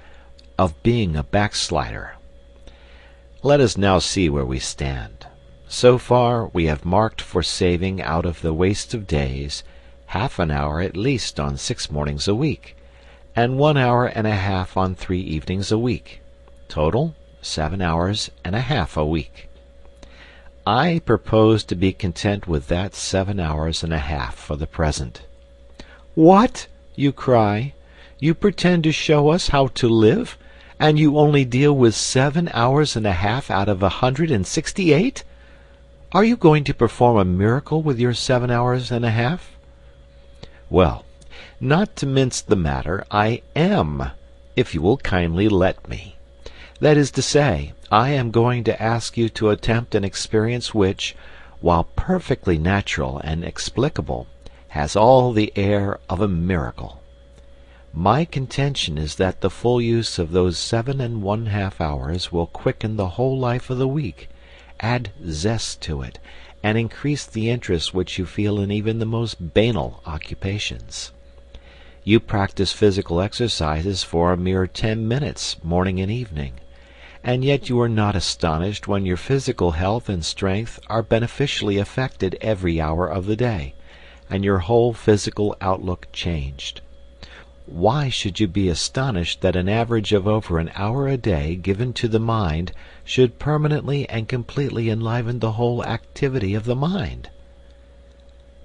of being a backslider. Let us now see where we stand. So far we have marked for saving out of the waste of days half an hour at least on 6 mornings a week, and 1 hour and a half on 3 evenings a week. Total, 7 hours and a half a week. I propose to be content with that 7 hours and a half for the present. What? You cry. You pretend to show us how to live, and you only deal with 7 hours and a half out of 168? Are you going to perform a miracle with your 7 hours and a half? Well, not to mince the matter, I am, if you will kindly let me. That is to say, I am going to ask you to attempt an experience which, while perfectly natural and explicable, has all the air of a miracle. My contention is that the full use of those 7½ hours will quicken the whole life of the week, add zest to it, and increase the interest which you feel in even the most banal occupations. You practice physical exercises for a mere 10 minutes, morning and evening, and yet you are not astonished when your physical health and strength are beneficially affected every hour of the day, and your whole physical outlook changed. Why should you be astonished that an average of over an hour a day given to the mind should permanently and completely enliven the whole activity of the mind?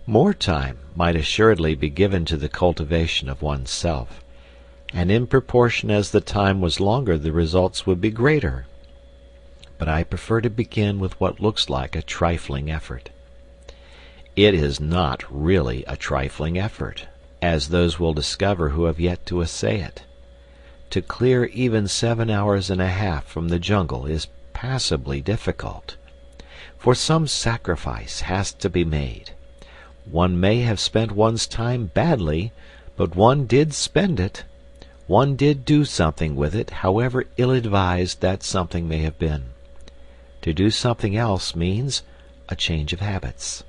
More time might assuredly be given to the cultivation of one's self, and in proportion as the time was longer the results would be greater. But I prefer to begin with what looks like a trifling effort. It is not really a trifling effort, as those will discover who have yet to essay it. To clear even 7 hours and a half from the jungle is passably difficult, for some sacrifice has to be made. One may have spent one's time badly, but one did spend it. One did do something with it, however ill-advised that something may have been. To do something else means a change of habits.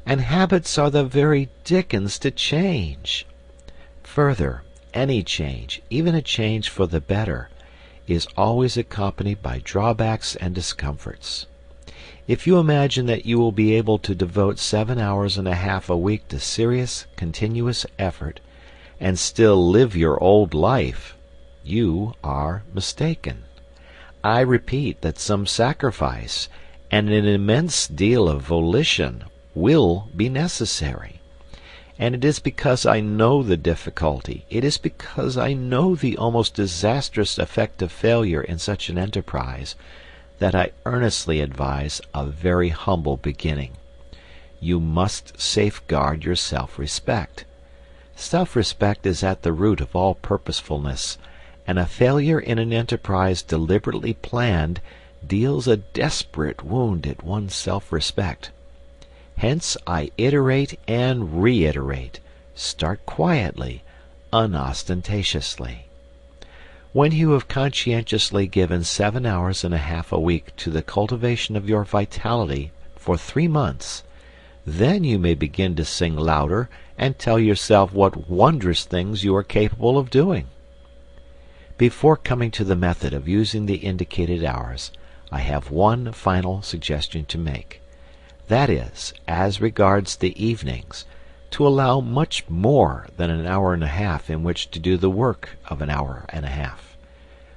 And habits are the very dickens to change. Further, any change, even a change for the better, is always accompanied by drawbacks and discomforts. If you imagine that you will be able to devote 7 hours and a half a week to serious, continuous effort, and still live your old life, you are mistaken. I repeat that some sacrifice and an immense deal of volition will be necessary. And it is because I know the difficulty, it is because I know the almost disastrous effect of failure in such an enterprise, that I earnestly advise a very humble beginning. You must safeguard your self-respect. Self-respect is at the root of all purposefulness, and a failure in an enterprise deliberately planned deals a desperate wound at one's self-respect. Hence I iterate and reiterate, start quietly, unostentatiously. When you have conscientiously given 7 hours and a half a week to the cultivation of your vitality for 3 months, then you may begin to sing louder and tell yourself what wondrous things you are capable of doing. Before coming to the method of using the indicated hours, I have one final suggestion to make. That is, as regards the evenings, to allow much more than an hour and a half in which to do the work of an hour and a half.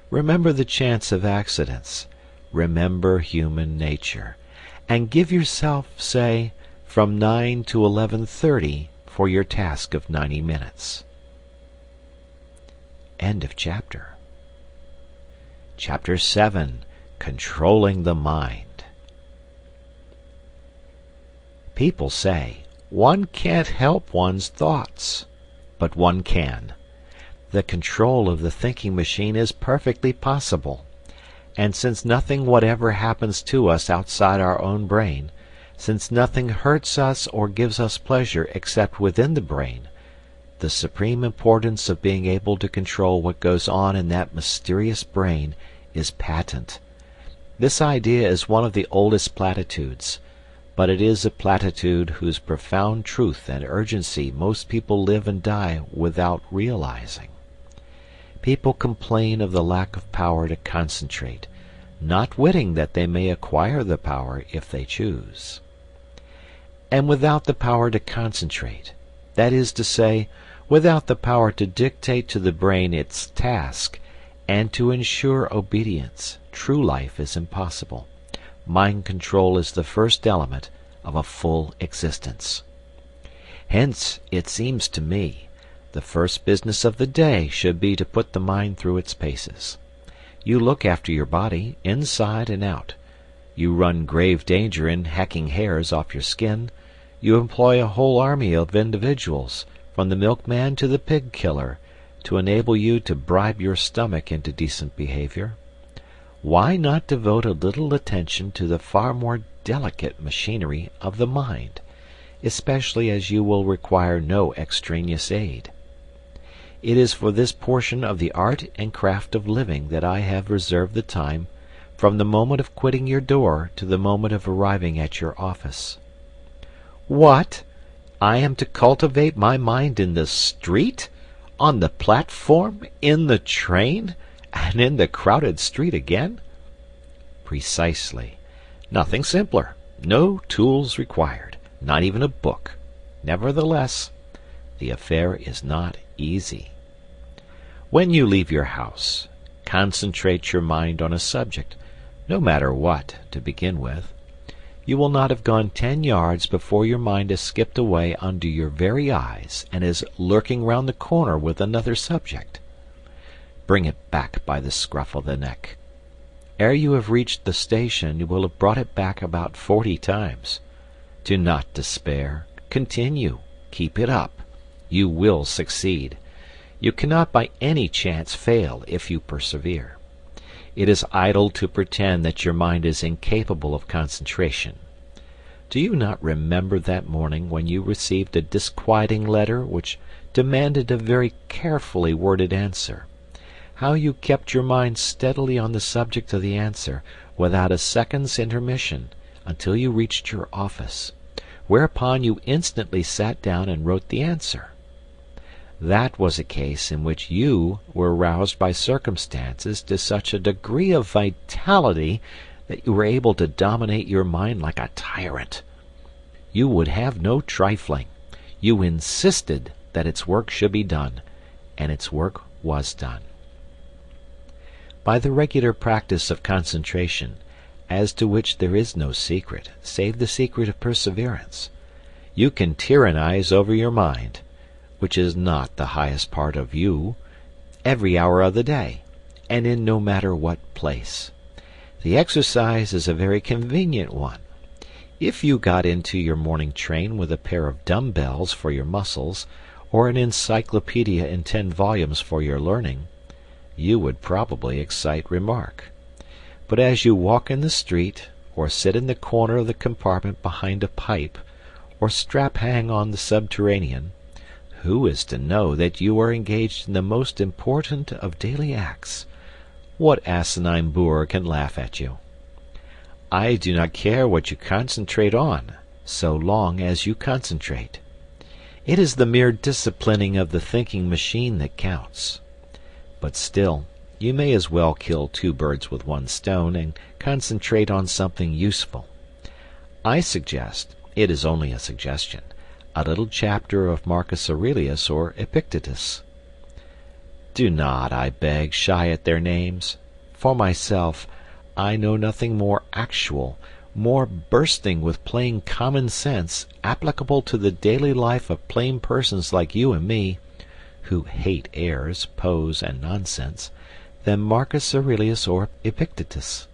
Remember the chance of accidents. Remember human nature. And give yourself, say, from 9 to 11:30 for your task of 90 minutes. End of chapter. Chapter 7. Controlling the Mind. People say, one can't help one's thoughts. But one can. The control of the thinking machine is perfectly possible. And since nothing whatever happens to us outside our own brain, since nothing hurts us or gives us pleasure except within the brain, the supreme importance of being able to control what goes on in that mysterious brain is patent. This idea is one of the oldest platitudes, but it is a platitude whose profound truth and urgency most people live and die without realizing. People complain of the lack of power to concentrate, not witting that they may acquire the power if they choose. And without the power to concentrate, that is to say, without the power to dictate to the brain its task and to ensure obedience, true life is impossible. Mind control is the first element of a full existence. Hence, it seems to me, the first business of the day should be to put the mind through its paces. You look after your body, inside and out. You run grave danger in hacking hairs off your skin. You employ a whole army of individuals, from the milkman to the pig killer, to enable you to bribe your stomach into decent behavior. Why not devote a little attention to the far more delicate machinery of the mind, especially as you will require no extraneous aid? It is for this portion of the art and craft of living that I have reserved the time from the moment of quitting your door to the moment of arriving at your office. What? I am to cultivate my mind in the street? On the platform? In the train? And in the crowded street again? Precisely. Nothing simpler. No tools required. Not even a book. Nevertheless, the affair is not easy. When you leave your house, concentrate your mind on a subject, no matter what, to begin with. You will not have gone 10 yards before your mind has skipped away under your very eyes and is lurking round the corner with another subject. Bring it back by the scruff of the neck. Ere you have reached the station, you will have brought it back about 40 times. Do not despair. Continue. Keep it up. You will succeed. You cannot by any chance fail if you persevere. It is idle to pretend that your mind is incapable of concentration. Do you not remember that morning when you received a disquieting letter which demanded a very carefully worded answer? How you kept your mind steadily on the subject of the answer, without a second's intermission, until you reached your office, whereupon you instantly sat down and wrote the answer. That was a case in which you were roused by circumstances to such a degree of vitality that you were able to dominate your mind like a tyrant. You would have no trifling. You insisted that its work should be done, and its work was done. By the regular practice of concentration, as to which there is no secret, save the secret of perseverance, you can tyrannize over your mind, which is not the highest part of you, every hour of the day, and in no matter what place. The exercise is a very convenient one. If you got into your morning train with a pair of dumbbells for your muscles, or an encyclopedia in 10 volumes for your learning, you would probably excite remark. But as you walk in the street, or sit in the corner of the compartment behind a pipe, or strap hang on the subterranean, who is to know that you are engaged in the most important of daily acts? What asinine boor can laugh at you? I do not care what you concentrate on, so long as you concentrate. It is the mere disciplining of the thinking machine that counts. But still, you may as well kill 2 birds with 1 stone and concentrate on something useful. I suggest, it is only a suggestion, a little chapter of Marcus Aurelius or Epictetus. Do not, I beg, shy at their names. For myself, I know nothing more actual, more bursting with plain common sense, applicable to the daily life of plain persons like you and me, who hate airs, pose, and nonsense, than Marcus Aurelius or Epictetus.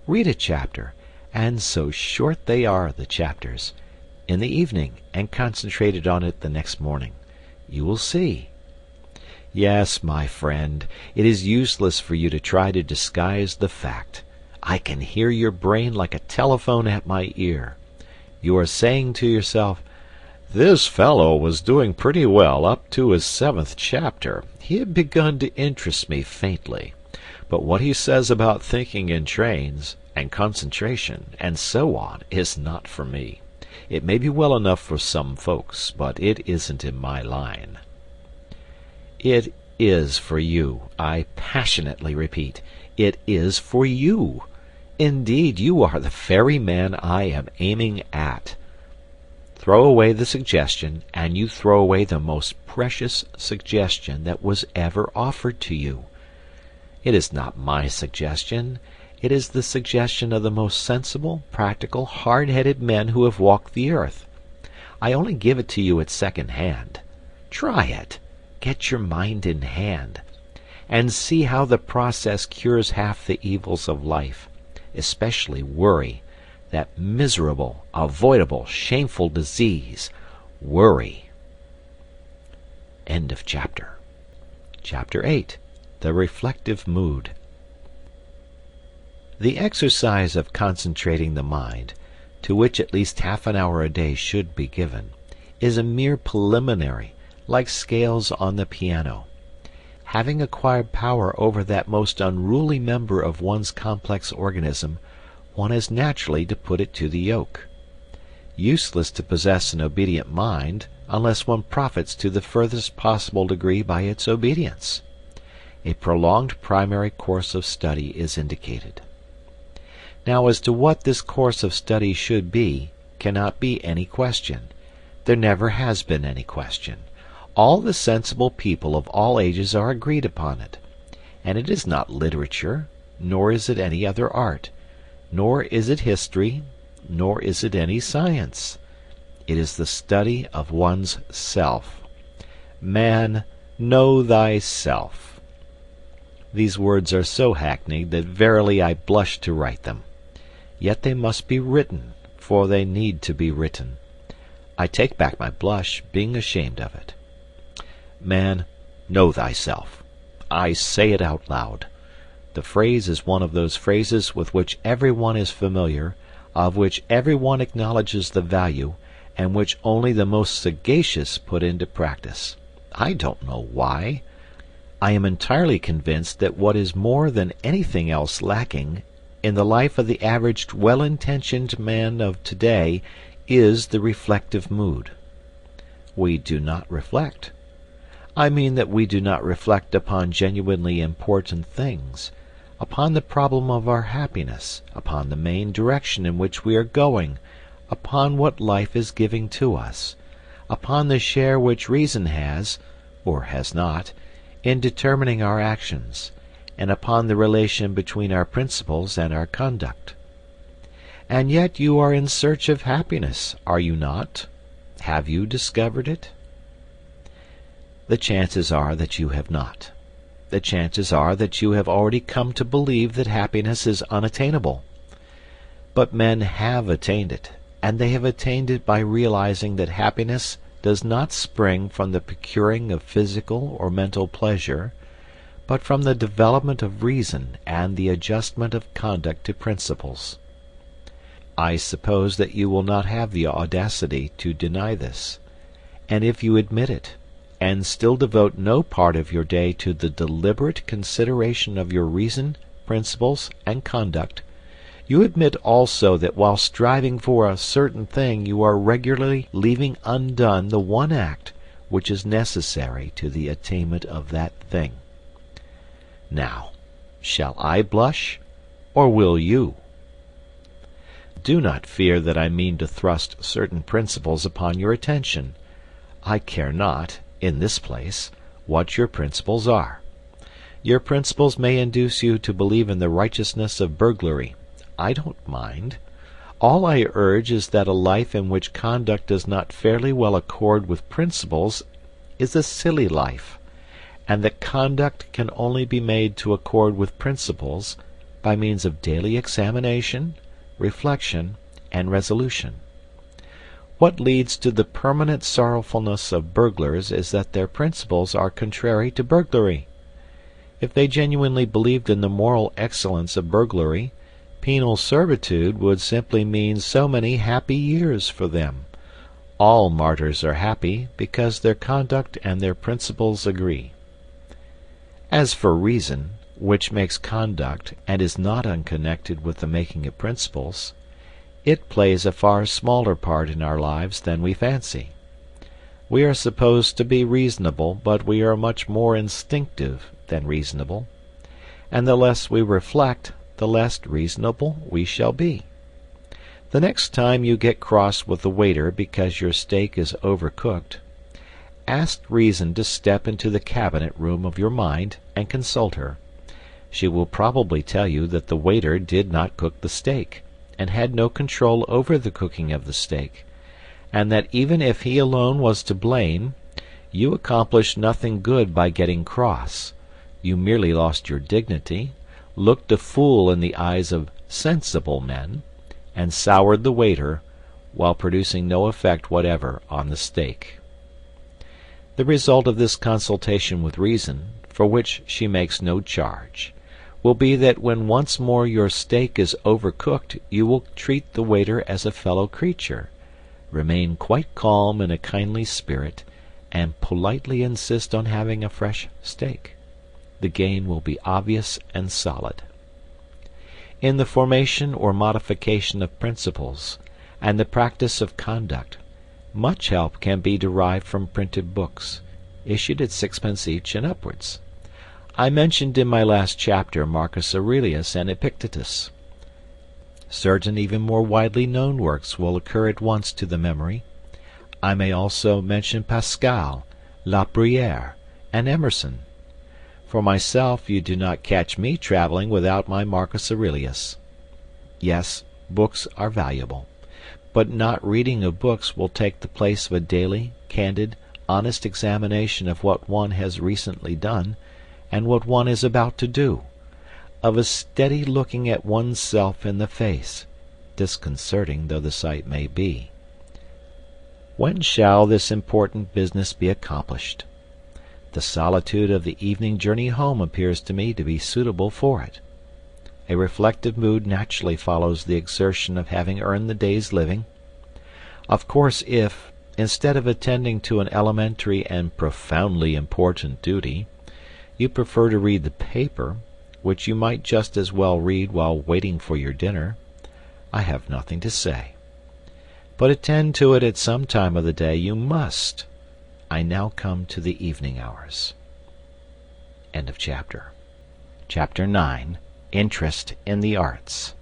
Read a chapter, and so short they are, the chapters, in the evening, and concentrated on it the next morning. You will see. Yes, my friend, it is useless for you to try to disguise the fact. I can hear your brain like a telephone at my ear. You are saying to yourself, "This fellow was doing pretty well up to his 7th chapter. He had begun to interest me faintly. But what he says about thinking in trains, and concentration, and so on, is not for me. It may be well enough for some folks, but it isn't in my line." It is for you, I passionately repeat. It is for you. Indeed, you are the very man I am aiming at. Throw away the suggestion, and you throw away the most precious suggestion that was ever offered to you. It is not my suggestion. It is the suggestion of the most sensible, practical, hard-headed men who have walked the earth. I only give it to you at second hand. Try it. Get your mind in hand, and see how the process cures half the evils of life, especially worry, that miserable, avoidable, shameful disease, worry. End of chapter. Chapter 8. The Reflective Mood. The exercise of concentrating the mind, to which at least half an hour a day should be given, is a mere preliminary, like scales on the piano. Having acquired power over that most unruly member of one's complex organism, one has naturally to put it to the yoke. Useless to possess an obedient mind unless one profits to the furthest possible degree by its obedience. A prolonged primary course of study is indicated. Now, as to what this course of study should be, cannot be any question. There never has been any question. All the sensible people of all ages are agreed upon it. And it is not literature, nor is it any other art, nor is it history, nor is it any science. It is the study of one's self. Man, know thyself. These words are so hackneyed that verily I blush to write them. Yet they must be written, for they need to be written. I take back my blush, being ashamed of it. Man, know thyself. I say it out loud. The phrase is one of those phrases with which everyone is familiar, of which everyone acknowledges the value, and which only the most sagacious put into practice. I don't know why. I am entirely convinced that what is more than anything else lacking in the life of the average well-intentioned man of today is the reflective mood. We do not reflect. I mean that we do not reflect upon genuinely important things, upon the problem of our happiness, upon the main direction in which we are going, upon what life is giving to us, upon the share which reason has, or has not, in determining our actions, and upon the relation between our principles and our conduct. And yet you are in search of happiness, are you not? Have you discovered it? The chances are that you have not. The chances are that you have already come to believe that happiness is unattainable. But men have attained it, and they have attained it by realizing that happiness does not spring from the procuring of physical or mental pleasure, but from the development of reason and the adjustment of conduct to principles. I suppose that you will not have the audacity to deny this, and if you admit it, and still devote no part of your day to the deliberate consideration of your reason, principles, and conduct, you admit also that while striving for a certain thing you are regularly leaving undone the one act which is necessary to the attainment of that thing. Now, shall I blush, or will you? Do not fear that I mean to thrust certain principles upon your attention. I care not, in this place, what your principles are. Your principles may induce you to believe in the righteousness of burglary. I don't mind. All I urge is that a life in which conduct does not fairly well accord with principles is a silly life, and that conduct can only be made to accord with principles by means of daily examination, reflection, and resolution. What leads to the permanent sorrowfulness of burglars is that their principles are contrary to burglary. If they genuinely believed in the moral excellence of burglary, penal servitude would simply mean so many happy years for them. All martyrs are happy because their conduct and their principles agree. As for reason, which makes conduct and is not unconnected with the making of principles, it plays a far smaller part in our lives than we fancy. We are supposed to be reasonable, but we are much more instinctive than reasonable, and the less we reflect, the less reasonable we shall be. The next time you get cross with the waiter because your steak is overcooked, ask reason to step into the cabinet room of your mind and consult her. She will probably tell you that the waiter did not cook the steak, and had no control over the cooking of the steak, and that even if he alone was to blame, you accomplished nothing good by getting cross. You merely lost your dignity, looked a fool in the eyes of sensible men, and soured the waiter, while producing no effect whatever on the steak. The result of this consultation with reason, for which she makes no charge, will be that when once more your steak is overcooked you will treat the waiter as a fellow creature, remain quite calm in a kindly spirit, and politely insist on having a fresh steak. The gain will be obvious and solid. In the formation or modification of principles, and the practice of conduct, much help can be derived from printed books, issued at 6d. each and upwards. I mentioned in my last chapter Marcus Aurelius and Epictetus. Certain even more widely known works will occur at once to the memory. I may also mention Pascal, La Bruyère, and Emerson. For myself, you do not catch me traveling without my Marcus Aurelius. Yes, books are valuable, but not reading of books will take the place of a daily, candid, honest examination of what one has recently done, and what one is about to do, of a steady looking at one's self in the face, disconcerting though the sight may be. When shall this important business be accomplished? The solitude of the evening journey home appears to me to be suitable for it. A reflective mood naturally follows the exertion of having earned the day's living. Of course, if, instead of attending to an elementary and profoundly important duty, you prefer to read the paper, which you might just as well read while waiting for your dinner, I have nothing to say. But attend to it at some time of the day you must. I now come to the evening hours. End of chapter. Chapter 9. Interest in the Arts.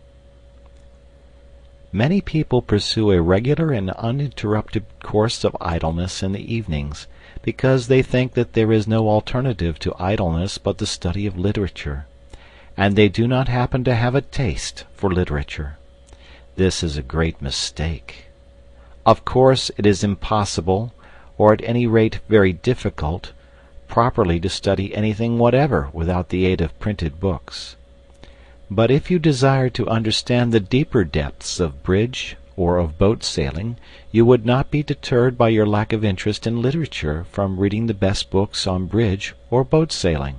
Many people pursue a regular and uninterrupted course of idleness in the evenings, because they think that there is no alternative to idleness but the study of literature, and they do not happen to have a taste for literature. This is a great mistake. Of course it is impossible, or at any rate very difficult, properly to study anything whatever without the aid of printed books. But if you desire to understand the deeper depths of bridge, or of boat sailing, you would not be deterred by your lack of interest in literature from reading the best books on bridge or boat sailing.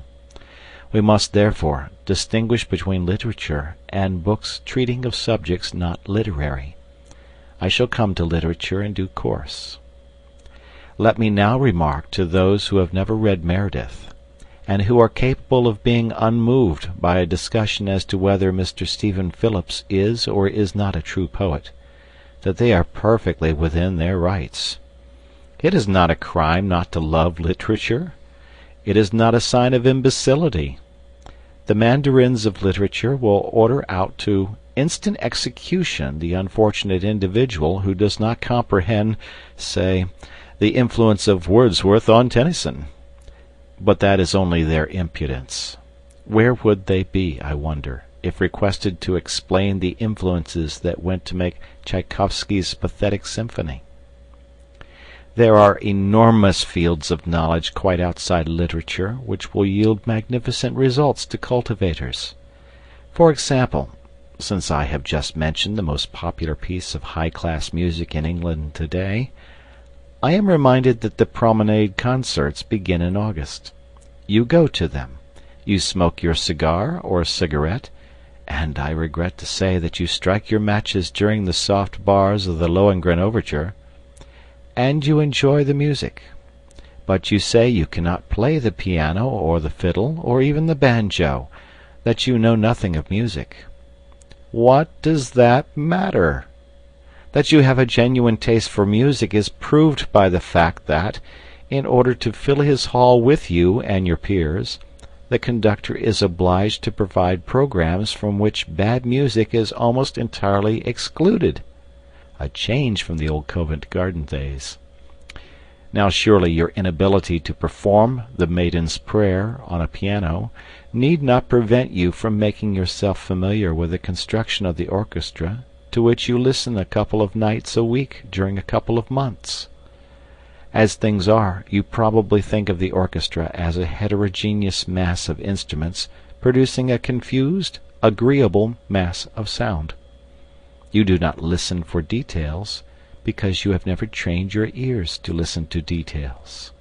We must, therefore, distinguish between literature and books treating of subjects not literary. I shall come to literature in due course. Let me now remark to those who have never read Meredith, and who are capable of being unmoved by a discussion as to whether Mr. Stephen Phillips is or is not a true poet, that they are perfectly within their rights. It is not a crime not to love literature. It is not a sign of imbecility. The mandarins of literature will order out to instant execution the unfortunate individual who does not comprehend, say, the influence of Wordsworth on Tennyson. But that is only their impudence. Where would they be, I wonder, if requested to explain the influences that went to make Tchaikovsky's pathetic symphony? There are enormous fields of knowledge quite outside literature which will yield magnificent results to cultivators. For example, since I have just mentioned the most popular piece of high-class music in England today, I am reminded that the promenade concerts begin in August. You go to them. You smoke your cigar or cigarette, and I regret to say that you strike your matches during the soft bars of the Lohengrin Overture, and you enjoy the music. But you say you cannot play the piano or the fiddle or even the banjo, that you know nothing of music. What does that matter? That you have a genuine taste for music is proved by the fact that, in order to fill his hall with you and your peers, the conductor is obliged to provide programs from which bad music is almost entirely excluded. A change from the old Covent Garden days. Now surely your inability to perform the Maiden's Prayer on a piano need not prevent you from making yourself familiar with the construction of the orchestra, to which you listen a couple of nights a week during a couple of months. As things are, you probably think of the orchestra as a heterogeneous mass of instruments producing a confused, agreeable mass of sound. You do not listen for details, because you have never trained your ears to listen to details.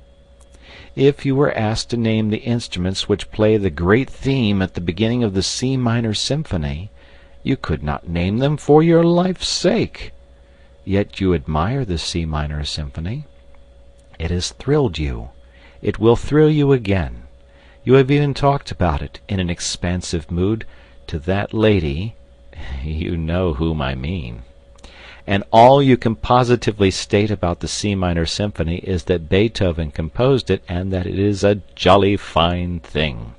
If you were asked to name the instruments which play the great theme at the beginning of the C minor symphony, you could not name them for your life's sake. Yet you admire the C minor symphony. It has thrilled you. It will thrill you again. You have even talked about it in an expansive mood to that lady. You know whom I mean. And all you can positively state about the C minor symphony is that Beethoven composed it and that it is a jolly fine thing.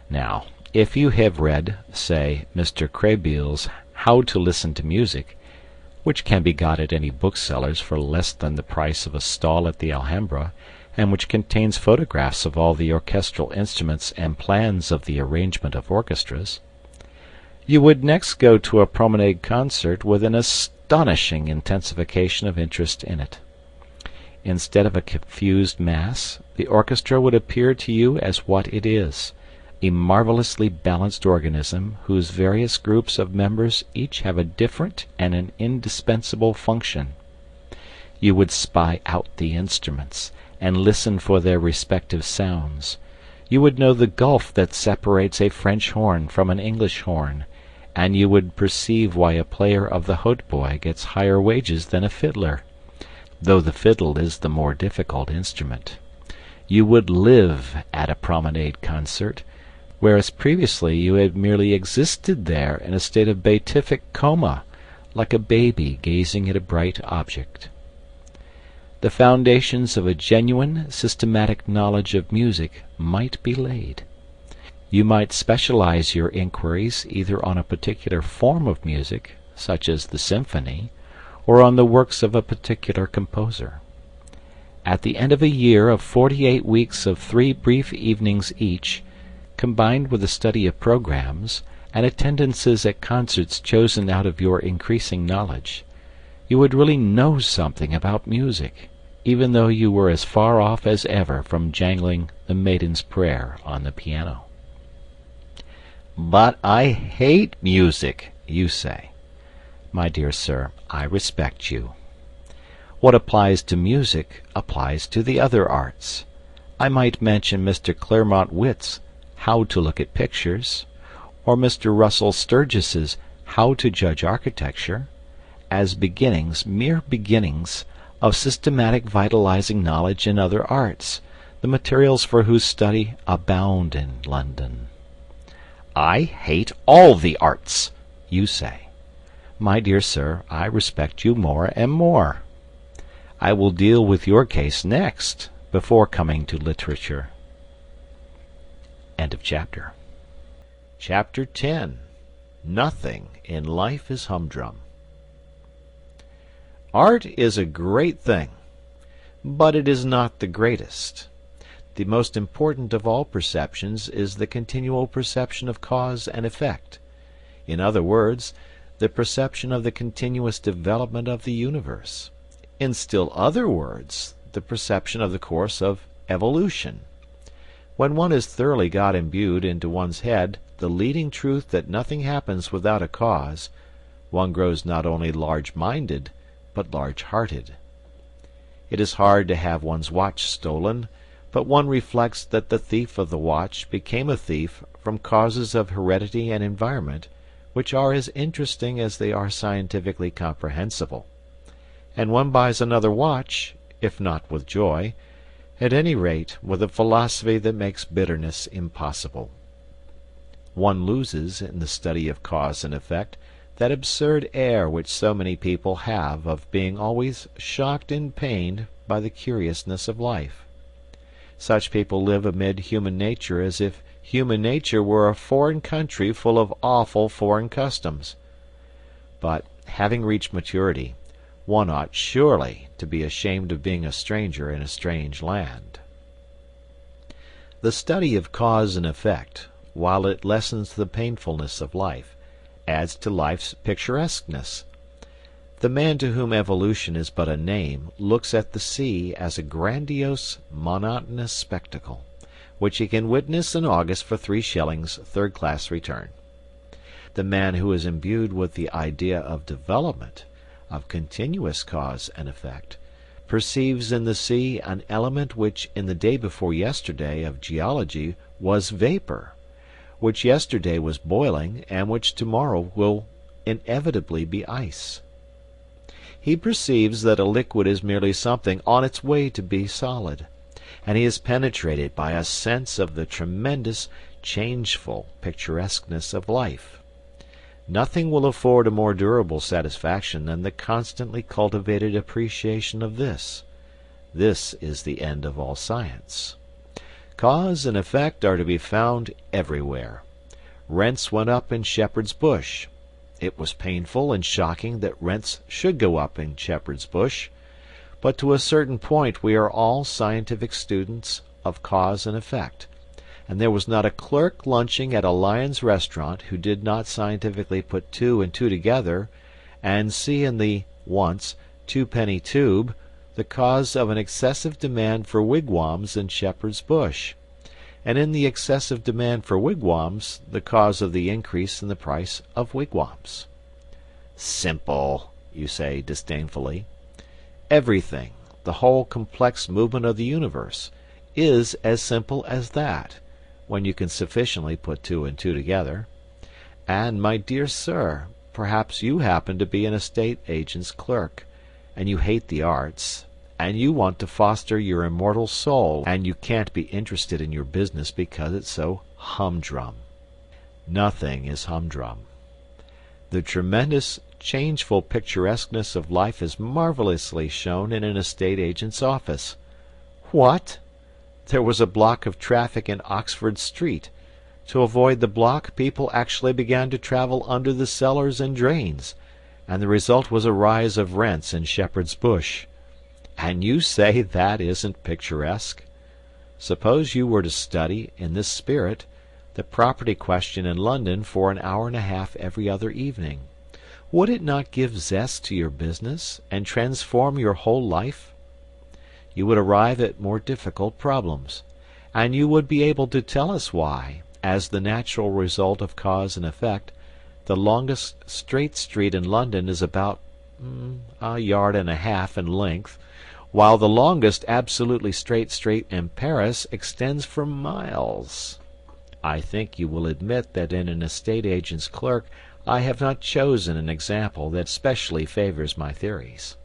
Now, if you have read, say, Mr. Krehbiel's How to Listen to Music, which can be got at any bookseller's for less than the price of a stall at the Alhambra, and which contains photographs of all the orchestral instruments and plans of the arrangement of orchestras, you would next go to a promenade concert with an astonishing intensification of interest in it. Instead of a confused mass, the orchestra would appear to you as what it is, a marvelously balanced organism whose various groups of members each have a different and an indispensable function. You would spy out the instruments, and listen for their respective sounds. You would know the gulf that separates a French horn from an English horn, and you would perceive why a player of the hautboy gets higher wages than a fiddler, though the fiddle is the more difficult instrument. You would live at a promenade concert, whereas previously you had merely existed there in a state of beatific coma, like a baby gazing at a bright object. The foundations of a genuine, systematic knowledge of music might be laid. You might specialize your inquiries either on a particular form of music, such as the symphony, or on the works of a particular composer. At the end of a year of 48 weeks of 3 brief evenings each, combined with the study of programs, and attendances at concerts chosen out of your increasing knowledge, you would really know something about music, even though you were as far off as ever from jangling the Maiden's Prayer on the piano. "But I hate music," you say. My dear sir, I respect you. What applies to music applies to the other arts. I might mention Mr. Claremont Witt's How to Look at Pictures, or Mr. Russell Sturgis's How to Judge Architecture, as beginnings, mere beginnings, of systematic vitalizing knowledge in other arts, the materials for whose study abound in London. I hate all the arts, you say. My dear sir, I respect you more and more. I will deal with your case next, before coming to literature. End of chapter. Chapter 10. Nothing in life is humdrum. Art is a great thing, but it is not the greatest. The most important of all perceptions is the continual perception of cause and effect. In other words, the perception of the continuous development of the universe. In still other words, the perception of the course of evolution. When one has thoroughly got imbued into one's head the leading truth that nothing happens without a cause, one grows not only large-minded, but large-hearted. It is hard to have one's watch stolen, but one reflects that the thief of the watch became a thief from causes of heredity and environment, which are as interesting as they are scientifically comprehensible. And one buys another watch, if not with joy, at any rate with a philosophy that makes bitterness impossible. One loses, in the study of cause and effect, that absurd air which so many people have of being always shocked and pained by the curiousness of life. Such people live amid human nature as if human nature were a foreign country full of awful foreign customs. But, having reached maturity, one ought surely to be ashamed of being a stranger in a strange land. The study of cause and effect, while it lessens the painfulness of life, adds to life's picturesqueness. The man to whom evolution is but a name looks at the sea as a grandiose, monotonous spectacle, which he can witness in August for 3 shillings, third-class return. The man who is imbued with the idea of development, of continuous cause and effect, perceives in the sea an element which in the day before yesterday of geology was vapor, which yesterday was boiling, and which tomorrow will inevitably be ice. He perceives that a liquid is merely something on its way to be solid, and he is penetrated by a sense of the tremendous, changeful picturesqueness of life. Nothing will afford a more durable satisfaction than the constantly cultivated appreciation of this. This is the end of all science. Cause and effect are to be found everywhere. Rents went up in Shepherd's Bush. It was painful and shocking that rents should go up in Shepherd's Bush, but to a certain point we are all scientific students of cause and effect, and there was not a clerk lunching at a Lyons restaurant who did not scientifically put 2 and 2 together and see in the once twopenny tube the cause of an excessive demand for wigwams in Shepherd's Bush, and in the excessive demand for wigwams the cause of the increase in the price of wigwams. Simple, you say disdainfully. Everything, the whole complex movement of the universe, is as simple as that, when you can sufficiently put 2 and 2 together. And, my dear sir, perhaps you happen to be an estate agent's clerk, and you hate the arts, and you want to foster your immortal soul, and you can't be interested in your business because it's so humdrum. Nothing is humdrum. The tremendous, changeful picturesqueness of life is marvelously shown in an estate agent's office. What? There was a block of traffic in Oxford Street. To avoid the block, people actually began to travel under the cellars and drains, and the result was a rise of rents in Shepherd's Bush. And you say that isn't picturesque? Suppose you were to study, in this spirit, the property question in London for an hour and a half every other evening. Would it not give zest to your business, and transform your whole life? You would arrive at more difficult problems, and you would be able to tell us why, as the natural result of cause and effect, The longest straight street in London is about a yard and a half in length, while the longest absolutely straight street in Paris extends for miles. I think you will admit that in an estate agent's clerk I have not chosen an example that specially favors my theories.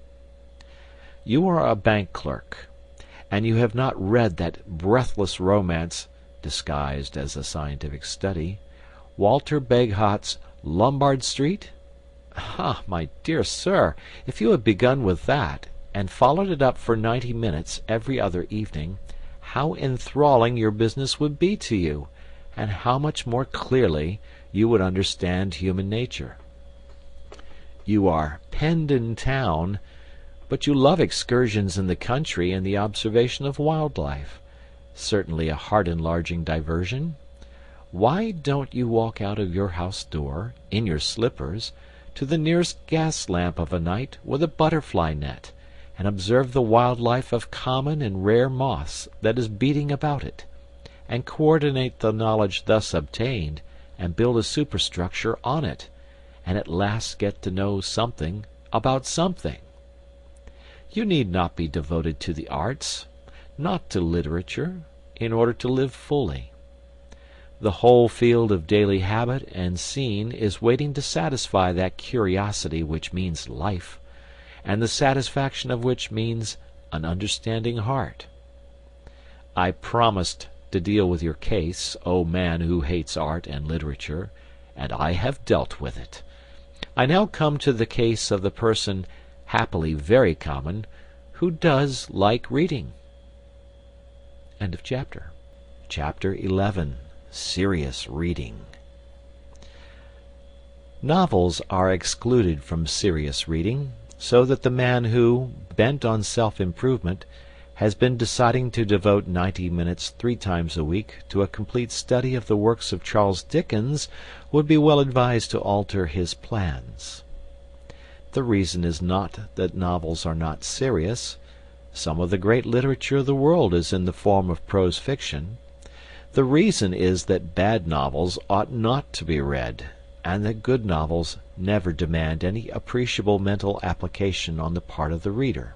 You are a bank clerk, and you have not read that breathless romance, disguised as a scientific study, Walter Bagehot's Lombard Street? Ah, my dear sir, if you had begun with that, and followed it up for 90 minutes every other evening, how enthralling your business would be to you, and how much more clearly you would understand human nature. You are penned in town, but you love excursions in the country and the observation of wildlife. Certainly a heart-enlarging diversion. Why don't you walk out of your house door, in your slippers, to the nearest gas lamp of a night with a butterfly net, and observe the wildlife of common and rare moths that is beating about it, and coordinate the knowledge thus obtained, and build a superstructure on it, and at last get to know something about something? You need not be devoted to the arts, not to literature, in order to live fully. The whole field of daily habit and scene is waiting to satisfy that curiosity which means life, and the satisfaction of which means an understanding heart. I promised to deal with your case, O man who hates art and literature, and I have dealt with it. I now come to the case of the person, happily very common, who does like reading. End of chapter. Chapter 11. Serious Reading. Novels are excluded from serious reading, so that the man who, bent on self-improvement, has been deciding to devote 90 minutes 3 times a week to a complete study of the works of Charles Dickens would be well advised to alter his plans. The reason is not that novels are not serious. Some of the great literature of the world is in the form of prose fiction. The reason is that bad novels ought not to be read, and that good novels never demand any appreciable mental application on the part of the reader.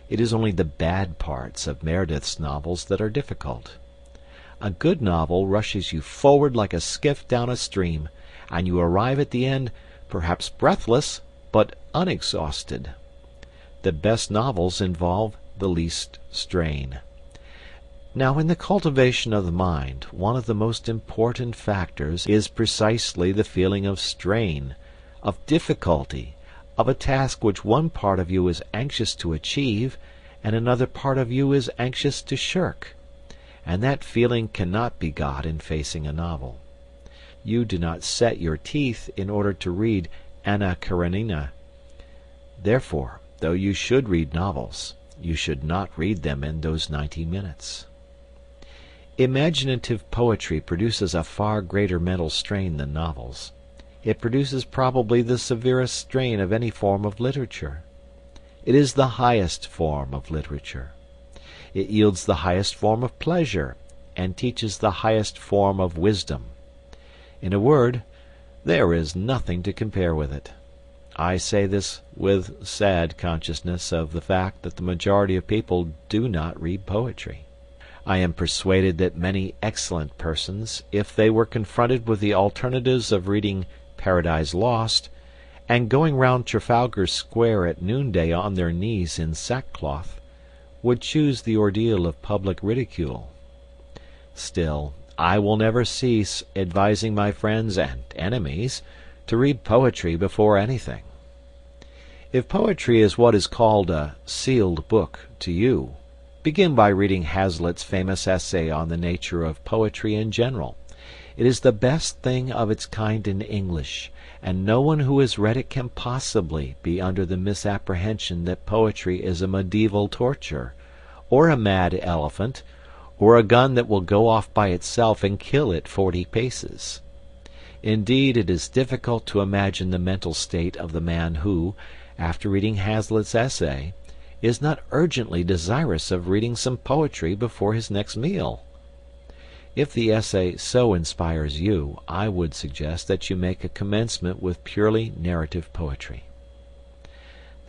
It is only the bad parts of Meredith's novels that are difficult. A good novel rushes you forward like a skiff down a stream, and you arrive at the end, perhaps breathless, but unexhausted. The best novels involve the least strain. Now, in the cultivation of the mind, one of the most important factors is precisely the feeling of strain, of difficulty, of a task which one part of you is anxious to achieve, and another part of you is anxious to shirk. And that feeling cannot be got in facing a novel. You do not set your teeth in order to read Anna Karenina. Therefore, though you should read novels, you should not read them in those 90 minutes. Imaginative poetry produces a far greater mental strain than novels. It produces probably the severest strain of any form of literature. It is the highest form of literature. It yields the highest form of pleasure, and teaches the highest form of wisdom. In a word, there is nothing to compare with it. I say this with sad consciousness of the fact that the majority of people do not read poetry. I am persuaded that many excellent persons, if they were confronted with the alternatives of reading Paradise Lost and going round Trafalgar Square at noonday on their knees in sackcloth, would choose the ordeal of public ridicule. Still, I will never cease advising my friends and enemies to read poetry before anything. If poetry is what is called a sealed book to you, begin by reading Hazlitt's famous essay on the nature of poetry in general. It is the best thing of its kind in English, and no one who has read it can possibly be under the misapprehension that poetry is a medieval torture, or a mad elephant, or a gun that will go off by itself and kill at 40 paces. Indeed, it is difficult to imagine the mental state of the man who, after reading Hazlitt's essay, is not urgently desirous of reading some poetry before his next meal. If the essay so inspires you, I would suggest that you make a commencement with purely narrative poetry.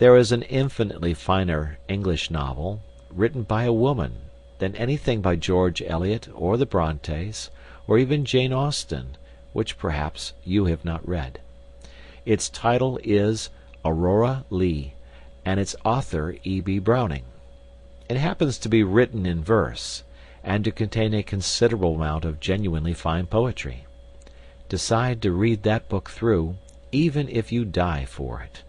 There is an infinitely finer English novel, written by a woman, than anything by George Eliot or the Brontes, or even Jane Austen, which perhaps you have not read. Its title is Aurora Leigh, and its author E.B. Browning. It happens to be written in verse, and to contain a considerable amount of genuinely fine poetry. Decide to read that book through, even if you die for it.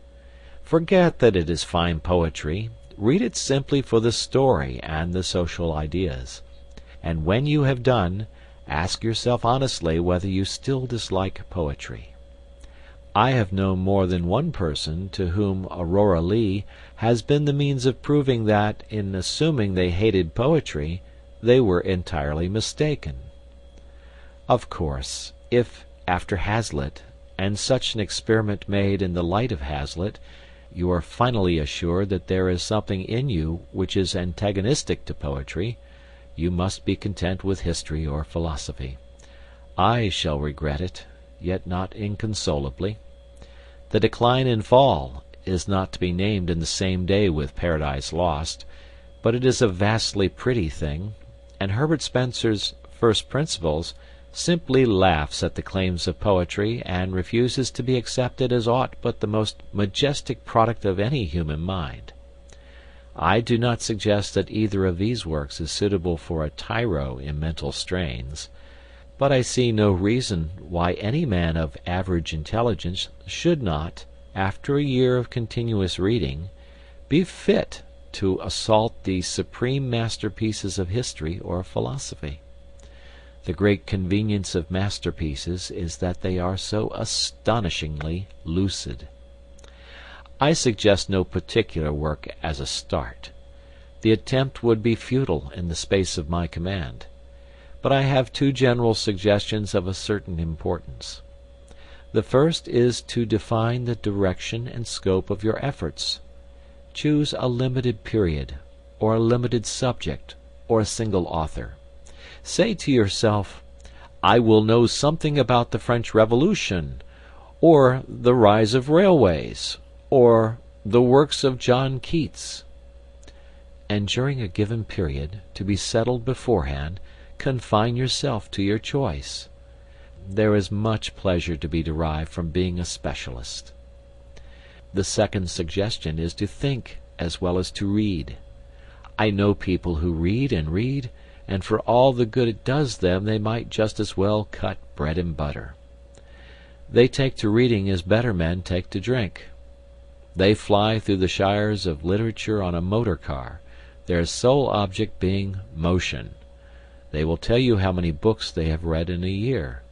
Forget that it is fine poetry, read it simply for the story and the social ideas, and when you have done, ask yourself honestly whether you still dislike poetry. I have known more than one person to whom Aurora Leigh has been the means of proving that, in assuming they hated poetry, they were entirely mistaken. Of course, if, after Hazlitt, and such an experiment made in the light of Hazlitt, you are finally assured that there is something in you which is antagonistic to poetry, you must be content with history or philosophy. I shall regret it, yet not inconsolably. The Decline and Fall is not to be named in the same day with Paradise Lost, but it is a vastly pretty thing, and Herbert Spencer's First Principles simply laughs at the claims of poetry and refuses to be accepted as aught but the most majestic product of any human mind. I do not suggest that either of these works is suitable for a tyro in mental strains, but I see no reason why any man of average intelligence should not, after a year of continuous reading, be fit to assault the supreme masterpieces of history or philosophy. The great convenience of masterpieces is that they are so astonishingly lucid. I suggest no particular work as a start. The attempt would be futile in the space of my command. But I have two general suggestions of a certain importance. The first is to define the direction and scope of your efforts. Choose a limited period, or a limited subject, or a single author. Say to yourself, I will know something about the French Revolution, or the rise of railways, or the works of John Keats. And during a given period, to be settled beforehand, confine yourself to your choice. There is much pleasure to be derived from being a specialist. The second suggestion is to think as well as to read. I know people who read, and for all the good it does them they might just as well cut bread and butter. They take to reading as better men take to drink. They fly through the shires of literature on a motor car, their sole object being motion. They will tell you how many books they have read in a year.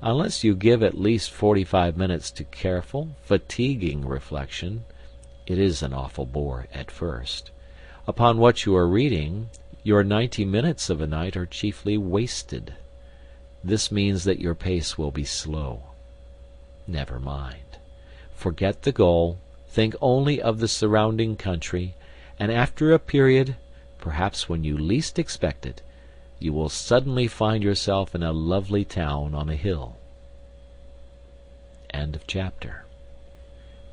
Unless you give at least 45 minutes to careful, fatiguing reflection, it is an awful bore at first, upon what you are reading, your 90 minutes of a night are chiefly wasted. This means that your pace will be slow. Never mind. Forget the goal, think only of the surrounding country, and after a period, perhaps when you least expect it, you will suddenly find yourself in a lovely town on a hill. End of chapter.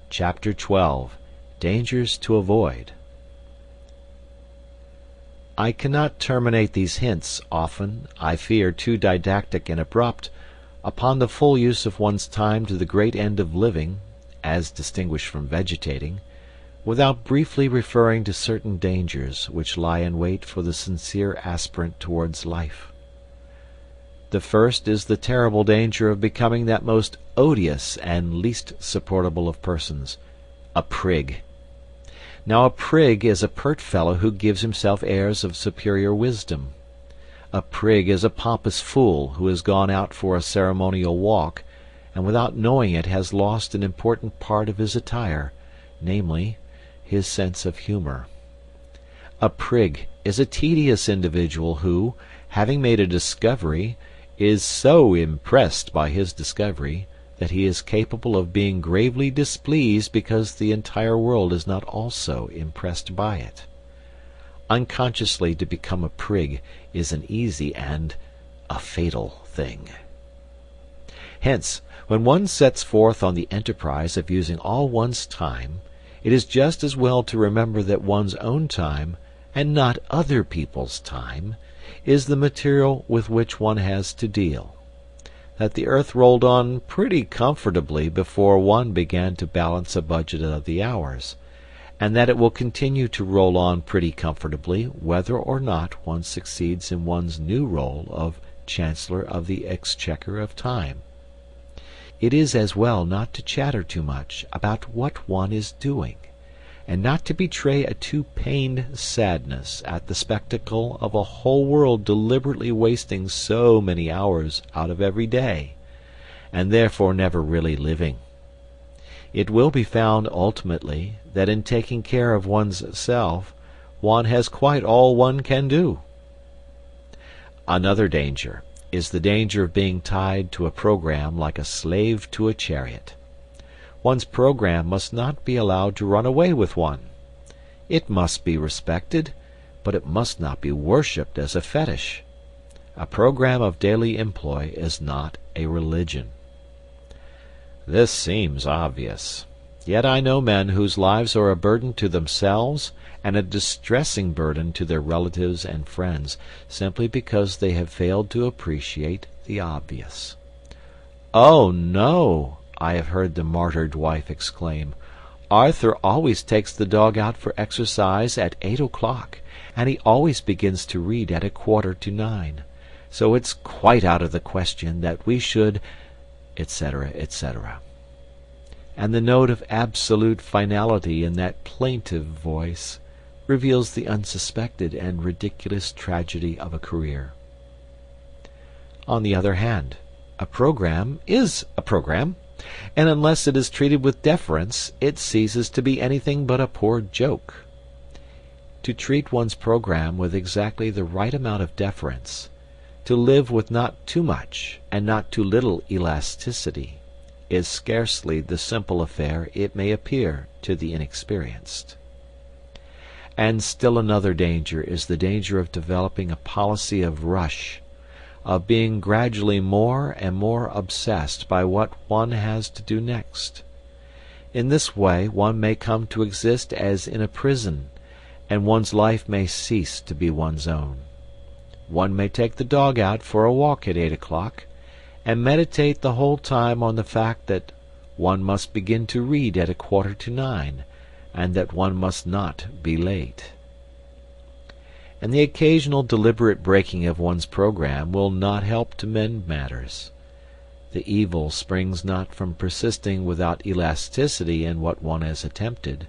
Chapter 12. Dangers to Avoid. I cannot terminate these hints, often, I fear, too didactic and abrupt, upon the full use of one's time to the great end of living, as distinguished from vegetating, without briefly referring to certain dangers which lie in wait for the sincere aspirant towards life. The first is the terrible danger of becoming that most odious and least supportable of persons, a prig. Now a prig is a pert fellow who gives himself airs of superior wisdom. A prig is a pompous fool who has gone out for a ceremonial walk, and without knowing it has lost an important part of his attire, namely, his sense of humor. A prig is a tedious individual who, having made a discovery, is so impressed by his discovery that he is capable of being gravely displeased because the entire world is not also impressed by it. Unconsciously to become a prig is an easy and, a fatal thing. Hence, when one sets forth on the enterprise of using all one's time, it is just as well to remember that one's own time, and not other people's time, is the material with which one has to deal. That the earth rolled on pretty comfortably before one began to balance a budget of the hours, and that it will continue to roll on pretty comfortably whether or not one succeeds in one's new role of Chancellor of the Exchequer of Time. It is as well not to chatter too much about what one is doing, and not to betray a too pained sadness at the spectacle of a whole world deliberately wasting so many hours out of every day, and therefore never really living. It will be found ultimately that in taking care of one's self, one has quite all one can do. Another danger is the danger of being tied to a program like a slave to a chariot. One's program must not be allowed to run away with one. It must be respected, but it must not be worshipped as a fetish. A program of daily employ is not a religion. This seems obvious. Yet I know men whose lives are a burden to themselves and a distressing burden to their relatives and friends, simply because they have failed to appreciate the obvious. "Oh, no," I have heard the martyred wife exclaim. "Arthur always takes the dog out for exercise at 8 o'clock, and he always begins to read at 8:45. So it's quite out of the question that we should," etc., etc. And the note of absolute finality in that plaintive voice reveals the unsuspected and ridiculous tragedy of a career. On the other hand, a program is a program, and unless it is treated with deference, it ceases to be anything but a poor joke. To treat one's program with exactly the right amount of deference, to live with not too much and not too little elasticity, is scarcely the simple affair it may appear to the inexperienced. And still another danger is the danger of developing a policy of rush, of being gradually more and more obsessed by what one has to do next. In this way one may come to exist as in a prison, and one's life may cease to be one's own. One may take the dog out for a walk at 8 o'clock, and meditate the whole time on the fact that one must begin to read at 8:45, and that one must not be late. And the occasional deliberate breaking of one's program will not help to mend matters. The evil springs not from persisting without elasticity in what one has attempted,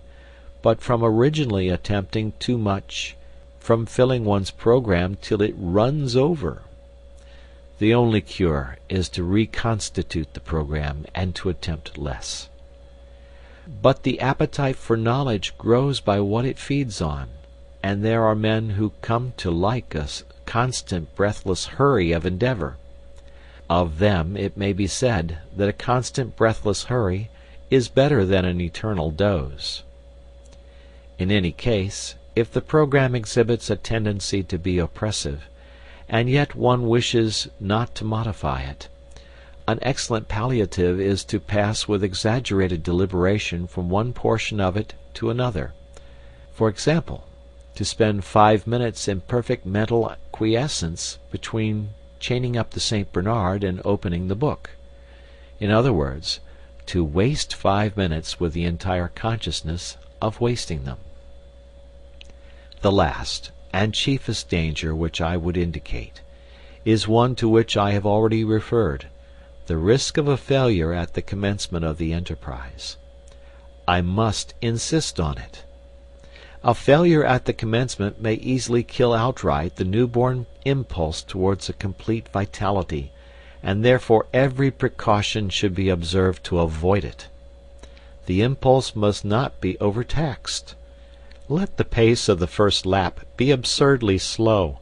but from originally attempting too much, from filling one's program till it runs over. The only cure is to reconstitute the program and to attempt less. But the appetite for knowledge grows by what it feeds on, and there are men who come to like a constant breathless hurry of endeavor. Of them it may be said that a constant breathless hurry is better than an eternal doze. In any case, if the program exhibits a tendency to be oppressive, and yet one wishes not to modify it, an excellent palliative is to pass with exaggerated deliberation from one portion of it to another. For example, to spend 5 minutes in perfect mental quiescence between chaining up the St. Bernard and opening the book. In other words, to waste 5 minutes with the entire consciousness of wasting them. The last and chiefest danger which I would indicate is one to which I have already referred, the risk of a failure at the commencement of the enterprise. I must insist on it. A failure at the commencement may easily kill outright the newborn impulse towards a complete vitality, and therefore every precaution should be observed to avoid it. The impulse must not be overtaxed. Let the pace of the first lap be absurdly slow,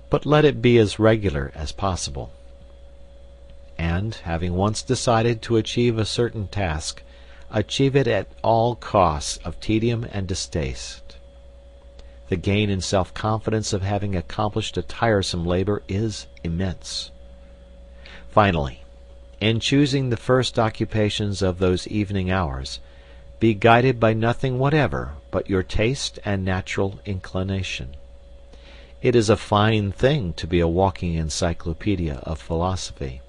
but let it be as regular as possible. And, having once decided to achieve a certain task, achieve it at all costs of tedium and distaste. The gain in self-confidence of having accomplished a tiresome labor is immense. Finally, in choosing the first occupations of those evening hours, be guided by nothing whatever but your taste and natural inclination. It is a fine thing to be a walking encyclopedia of philosophy.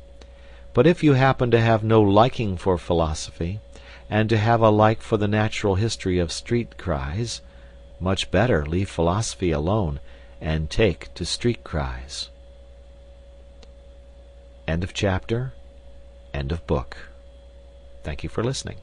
But if you happen to have no liking for philosophy, and to have a like for the natural history of street cries, much better leave philosophy alone and take to street cries. End of chapter. End of book. Thank you for listening.